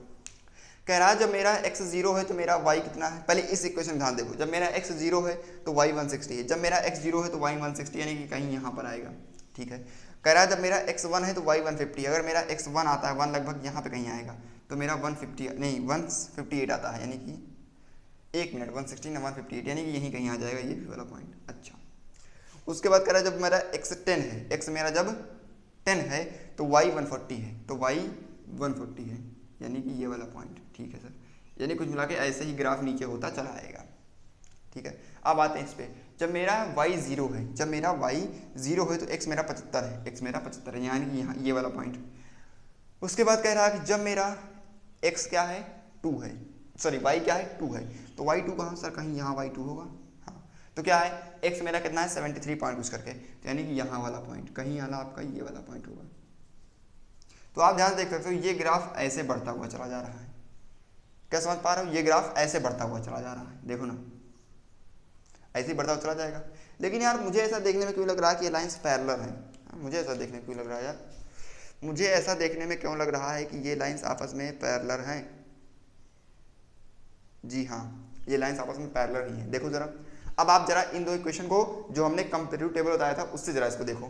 कह रहा है जब मेरा x 0 है तो मेरा y कितना है। पहले इस इक्वेशन में ध्यान देखो, जब मेरा x 0 है तो y 160 है, जब मेरा x 0 है तो y 160 यानी कि कहीं यहाँ पर आएगा, ठीक है। कह रहा है जब मेरा x 1 है तो y 150, अगर मेरा x 1 आता है, 1 लगभग यहाँ पे कहीं आएगा, तो मेरा 150 नहीं 158 आता है, यानी कि 1 मिनट 160 ना 158, यानी कि यहीं कहीं आ जाएगा ये भी वाला पॉइंट। अच्छा, उसके बाद कह रहा है जब मेरा x 10 है, x मेरा जब 10 है तो y 140 है, तो y 140 है, यानी कि ये वाला पॉइंट, ठीक है सर। यानी कुछ मिला के ऐसे ही ग्राफ नीचे होता चला आएगा, ठीक है। अब आते हैं इस पे, जब मेरा y 0 है, जब मेरा y 0 है तो x मेरा 75 है, x मेरा 75 है, यानी कि यहाँ ये वाला पॉइंट। उसके बाद कह रहा है कि जब मेरा x क्या है 2 है, सॉरी y क्या है 2 है, तो y 2 कहाँ सर, कहीं यहाँ y 2 होगा, हाँ। तो क्या है x मेरा कितना है 73 पॉइंट कुछ करके, तो यानी कि यहाँ वाला पॉइंट कहीं आला आपका ये वाला पॉइंट होगा। तो आप ध्यान देख सकते हो ये ग्राफ ऐसे बढ़ता हुआ चला जा रहा है, क्या समझ पा रहे हो, ये ग्राफ ऐसे बढ़ता हुआ चला जा रहा है, देखो ना ऐसे ही बढ़ता हुआ चला जाएगा। लेकिन यार मुझे ऐसा देखने में क्यों लग रहा है कि ये लाइंस पैरेलल हैं, मुझे ऐसा देखने में क्यों लग रहा है यार, मुझे ऐसा देखने में क्यों लग रहा है कि ये लाइंस आपस में पैरेलल हैं। जी हाँ, ये लाइंस आपस में पैरेलल ही हैं। देखो जरा, अब आप जरा इन दो इक्वेशन को जो हमने कंपैरेटिव टेबल बताया था उससे जरा इसको देखो,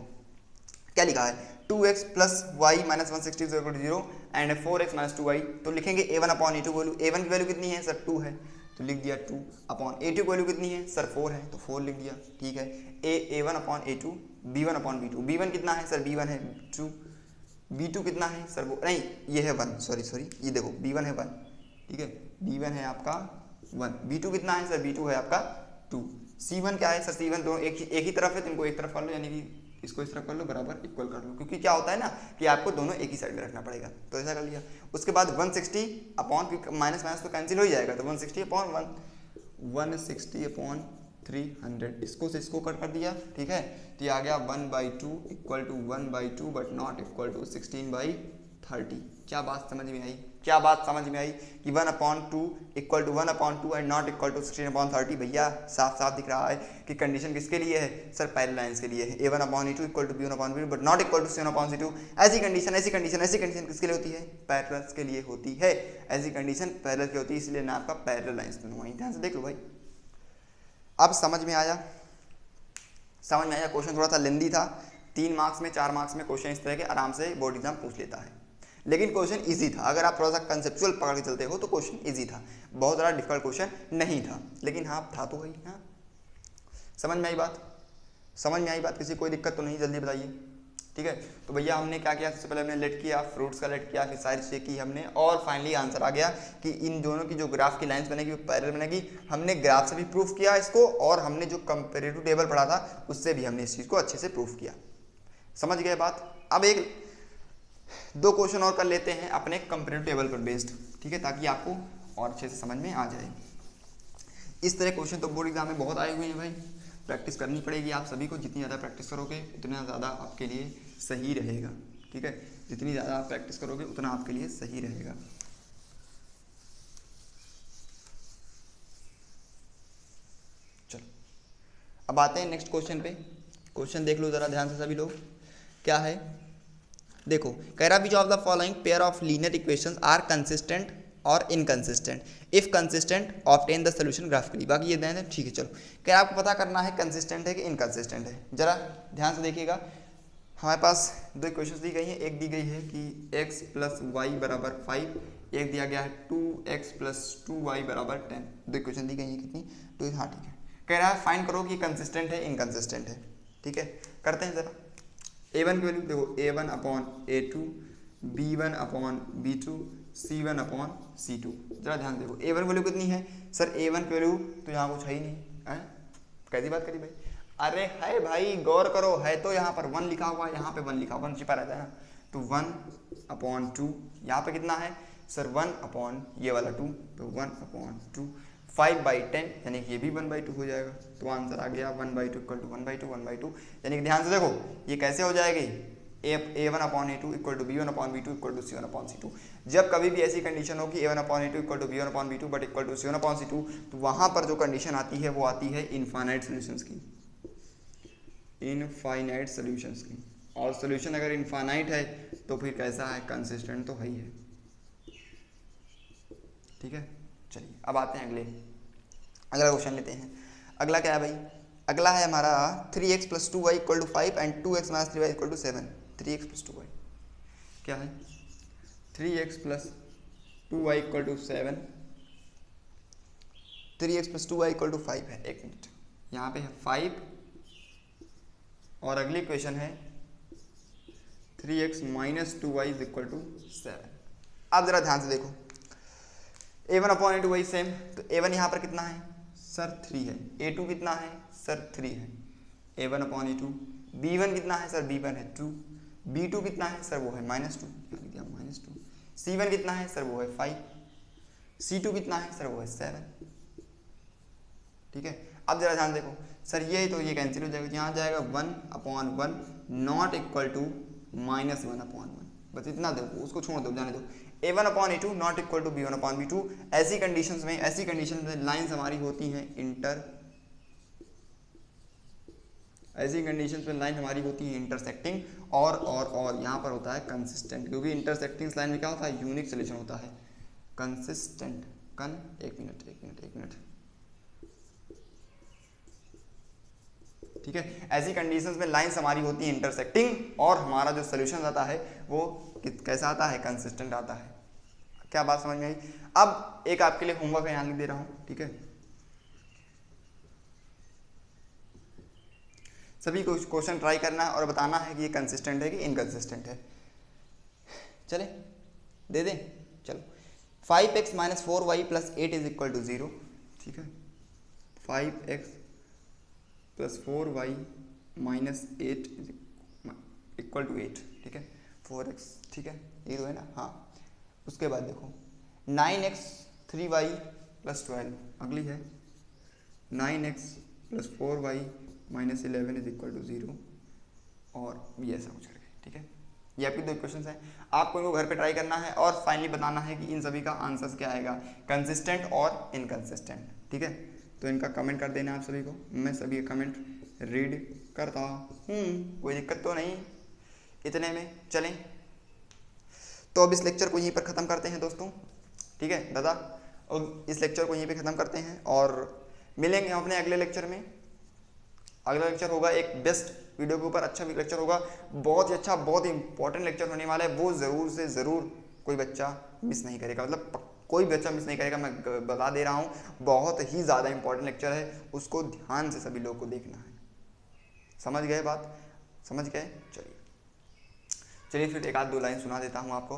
क्या लिखा है 2x plus y minus 160 0 and 4x minus 2y, तो लिखेंगे a1 upon a2 value, a1 की वैल्यू कितनी है सर 2 है, तो लिख दिया 2 अपॉन a2 की वैल्यू कितनी है सर 4 है, तो 4 लिख दिया, ठीक है। a1 upon a2, b1 upon b2, b1 कितना है सर b1 है 2, b2 कितना है सर वो नहीं ये है 1, सॉरी ये देखो b1 है 1, ठीक है, b1 है आपका 1, b2 कितना है सर b2 है आपका 2, c1 क्या है सर c1, दोनों एक ही तरफ है, तो इनको एक तरफ कर लो, यानी कि इसको इस तरफ कर लो, बराबर इक्वल कर लो, क्योंकि क्या होता है ना कि आपको दोनों एक ही साइड में रखना पड़ेगा, तो ऐसा कर लिया। उसके बाद 160 अपॉन माइनस माइनस तो कैंसिल हो ही जाएगा, तो 160 अपॉन 160 अपॉन 300, इसको से इसको कट कर दिया, ठीक है, तो ये आ गया 1/2 equal to 1/2 but not equal to 16/30। क्या बात समझ में आई, क्या बात समझ में आई कि 1/2 equal to 1/2 and not equal to 16/30। भैया साफ साफ दिख रहा है कि कंडीशन किसके लिए है सर, पैरेलल लाइंस के लिए है, a1 upon a2 equal to b1 upon b2 but not equal to c1/c2। ऐसी कंडीशन किसके लिए होती है, पैरेलल्स के लिए होती है, ऐसी कंडीशन पैरेलल की होती है, इसलिए ना आपका पैरेलल लाइंस बनवाई। ध्यान से देख लो भाई, अब समझ में आया, क्वेश्चन थोड़ा सा लेंदी था, 3 मार्क्स में 4 मार्क्स में क्वेश्चन इस तरह के आराम से बोर्ड एग्जाम पूछ लेता है, लेकिन क्वेश्चन इजी था। अगर आप थोड़ा सा कंसेप्चुअल पकड़ के चलते हो तो क्वेश्चन इजी था, बहुत ज़्यादा डिफिकल्ट क्वेश्चन नहीं था, लेकिन हाँ था तो वही। हाँ समझ में आई बात, किसी कोई दिक्कत तो नहीं, जल्दी बताइए, ठीक है। तो भैया हमने क्या किया, सबसे पहले हमने लेट किया, फ्रूट्स का लेट किया, फिर सारी चीज़ें की हमने, और फाइनली आंसर आ गया कि इन दोनों की जो ग्राफ की लाइंस बनेगी वो पैरेलल बनेगी। हमने ग्राफ से भी प्रूफ किया इसको, और हमने जो कंपेरेटिव टेबल पढ़ा था उससे भी हमने इस चीज़ को अच्छे से प्रूफ किया। समझ गए बात। अब एक 2 क्वेश्चन और कर लेते हैं अपने कंपेरेटिव टेबल पर बेस्ड, ठीक है, ताकि आपको और अच्छे से समझ में आ जाए। इस तरह क्वेश्चन तो बोर्ड एग्जाम में बहुत आए हुए हैं भाई, प्रैक्टिस करनी पड़ेगी आप सभी को। जितनी ज़्यादा प्रैक्टिस करोगे उतना ज़्यादा आपके लिए सही रहेगा, ठीक है, जितनी ज़्यादा आप प्रैक्टिस करोगे उतना आपके लिए सही रहेगा। चलो अब आते हैं नेक्स्ट क्वेश्चन पे। क्वेश्चन देख लो ज़रा ध्यान से सभी लोग, क्या है देखो, कह रहा which of the following pair of linear equations are consistent और inconsistent, if consistent obtain the solution graphically. बाकी ये दें ठीक है। चलो क्या आपको पता करना है कंसिस्टेंट है कि इनकंसिस्टेंट है। जरा ध्यान से देखिएगा, हमारे पास 2 इक्वेशंस दी गई हैं। एक दी गई है कि x + y = 5, एक दिया गया है 2x + 2y = 10। 2 इक्वेशन दी गई हैं कितनी, 2। हाँ ठीक है। कह रहा है फाइंड करो कि कंसिस्टेंट है इनकंसिस्टेंट है, ठीक है, करते हैं जरा। a1 की वैल्यू देखो, a1/a2, b1/b2, c1/c2। जरा ध्यान देखो a1 वैल्यू कितनी है सर, a1 की वैल्यू तो यहाँ कुछ है ही नहीं है, कैसी बात करी भाई, अरे है भाई, गौर करो, है तो यहाँ पर 1 लिखा हुआ है, यहाँ पे 1 लिखा हुआ, 1 छिपा रहता है ना, तो 1/2। यहाँ पे कितना है सर 1/ ये वाला 2, तो 1/2, 5/10 यानी कि ये भी 1/2 हो जाएगा। तो आंसर आ गया 1/2 = 1/2 यानी कि ध्यान से देखो ये कैसे हो जाएगी, a1/a2 = b1/b2 = c1/c2। जब कभी भी ऐसी कंडीशन हो कि a1/a2 = b1/b2 but equal to c1/c2, तो वहाँ पर जो कंडीशन आती है वो आती है इनफाइनाइट सॉल्यूशंस की, इनफाइनाइट सॉल्यूशंस की। और सॉल्यूशन अगर इनफाइनाइट है तो फिर कैसा है, कंसिस्टेंट तो है ही है, ठीक है। चलिए अब आते हैं अगला क्वेश्चन लेते हैं। अगला क्या है भाई, अगला है हमारा 3x + 2y = 5 and 2x - 3y = 7। 3x + 2y क्या है, 3x + 2y = 7, 3x + 2y = 5 है। एक मिनट, यहाँ पे है 5 और अगली इक्वेशन है 3x - 2y = 7। अब जरा ध्यान से देखो, a1/a2 वही सेम, तो a1 यहाँ पर कितना है सर 3 है, a2 कितना है सर 3 है, a1/a2, b1 कितना है सर b1 है 2, b2 कितना है सर वो है -2, -2, c1 कितना है सर वो है 5, c2 कितना है सर वो है 7, ठीक है। अब जरा ध्यान देखो सर, ये तो ये कैंसिल हो जाएगा, यहाँ जाएगा 1/1 नॉट इक्वल टू -1/1, बस इतना देखो, उसको छोड़ दो, जाने दो। a1/a2 not equal to b1/b2। ऐसी कंडीशंस में लाइंस हमारी होती हैं ऐसी कंडीशंस में लाइन हमारी होती है इंटरसेक्टिंग, और यहाँ पर होता है कंसिस्टेंट, क्योंकि इंटरसेक्टिंग लाइन में क्या होता है, यूनिक सोल्यूशन होता है, कंसिस्टेंट। एक मिनट, ठीक है। ऐसी कंडीशंस में लाइंस हमारी होती है इंटरसेक्टिंग और हमारा जो सोल्यूशन आता है वो कैसा आता है, कंसिस्टेंट आता है। क्या बात समझ में आई। अब एक आपके लिए होमवर्क यहाँ लिख दे रहा हूँ, ठीक है, सभी को क्वेश्चन ट्राई करना है और बताना है कि ये कंसिस्टेंट है कि इनकंसिस्टेंट है। चले दे दें, चलो 5x - 4y + 8 = 0, ठीक है, 5x + 4y - 8 = 8, ठीक है, 4x, ठीक है, ये तो है ना, हाँ। उसके बाद देखो 9x 3y + 12, अगली है 9x + 4y - 11 = 0, और ये ऐसा कुछ करके, ठीक है। ये आपकी 2 क्वेश्चन हैं, आपको इनको घर पे ट्राई करना है और फाइनली बताना है कि इन सभी का आंसर क्या आएगा, कंसिस्टेंट और इनकंसिस्टेंट, ठीक है। तो इनका कमेंट कर देना आप सभी को, मैं सभी कमेंट रीड करता हूँ, कोई दिक्कत तो नहीं इतने में। चलें तो अब इस लेक्चर को यहीं पर ख़त्म करते हैं दोस्तों, ठीक है दादा, और इस लेक्चर को यहीं पे ख़त्म करते हैं और मिलेंगे हम अपने अगले लेक्चर में। अगला लेक्चर होगा एक बेस्ट वीडियो के ऊपर, अच्छा लेक्चर होगा, बहुत ही अच्छा, बहुत ही इंपॉर्टेंट लेक्चर होने वाला है, वो ज़रूर से ज़रूर कोई बच्चा मिस नहीं करेगा, मतलब कोई बच्चा मिस नहीं करेगा, मैं बता दे रहा हूँ, बहुत ही ज़्यादा इंपॉर्टेंट लेक्चर है, उसको ध्यान से सभी लोग को देखना है। समझ गए बात, समझ गए। चलिए फिर एक आध 2 लाइन सुना देता हूँ आपको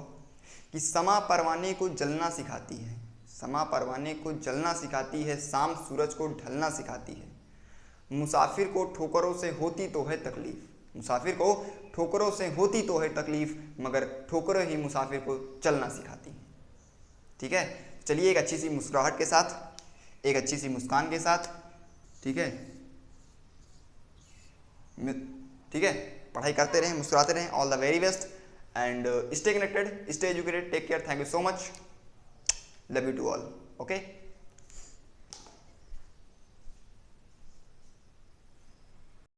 कि समा परवाने को जलना सिखाती है, समा परवाने को जलना सिखाती है, शाम सूरज को ढलना सिखाती है, मुसाफिर को ठोकरों से होती तो है तकलीफ, मुसाफिर को ठोकरों से होती तो है तकलीफ, मगर ठोकरें ही मुसाफिर को चलना सिखाती हैं। ठीक है, चलिए एक अच्छी सी मुस्कुराहट के साथ, एक अच्छी सी मुस्कान के साथ, ठीक है, ठीक है, पढ़ाई करते रहें, मुस्कुराते रहें। All the very best and stay connected, stay educated, take care, thank you so much, love you to all, okay.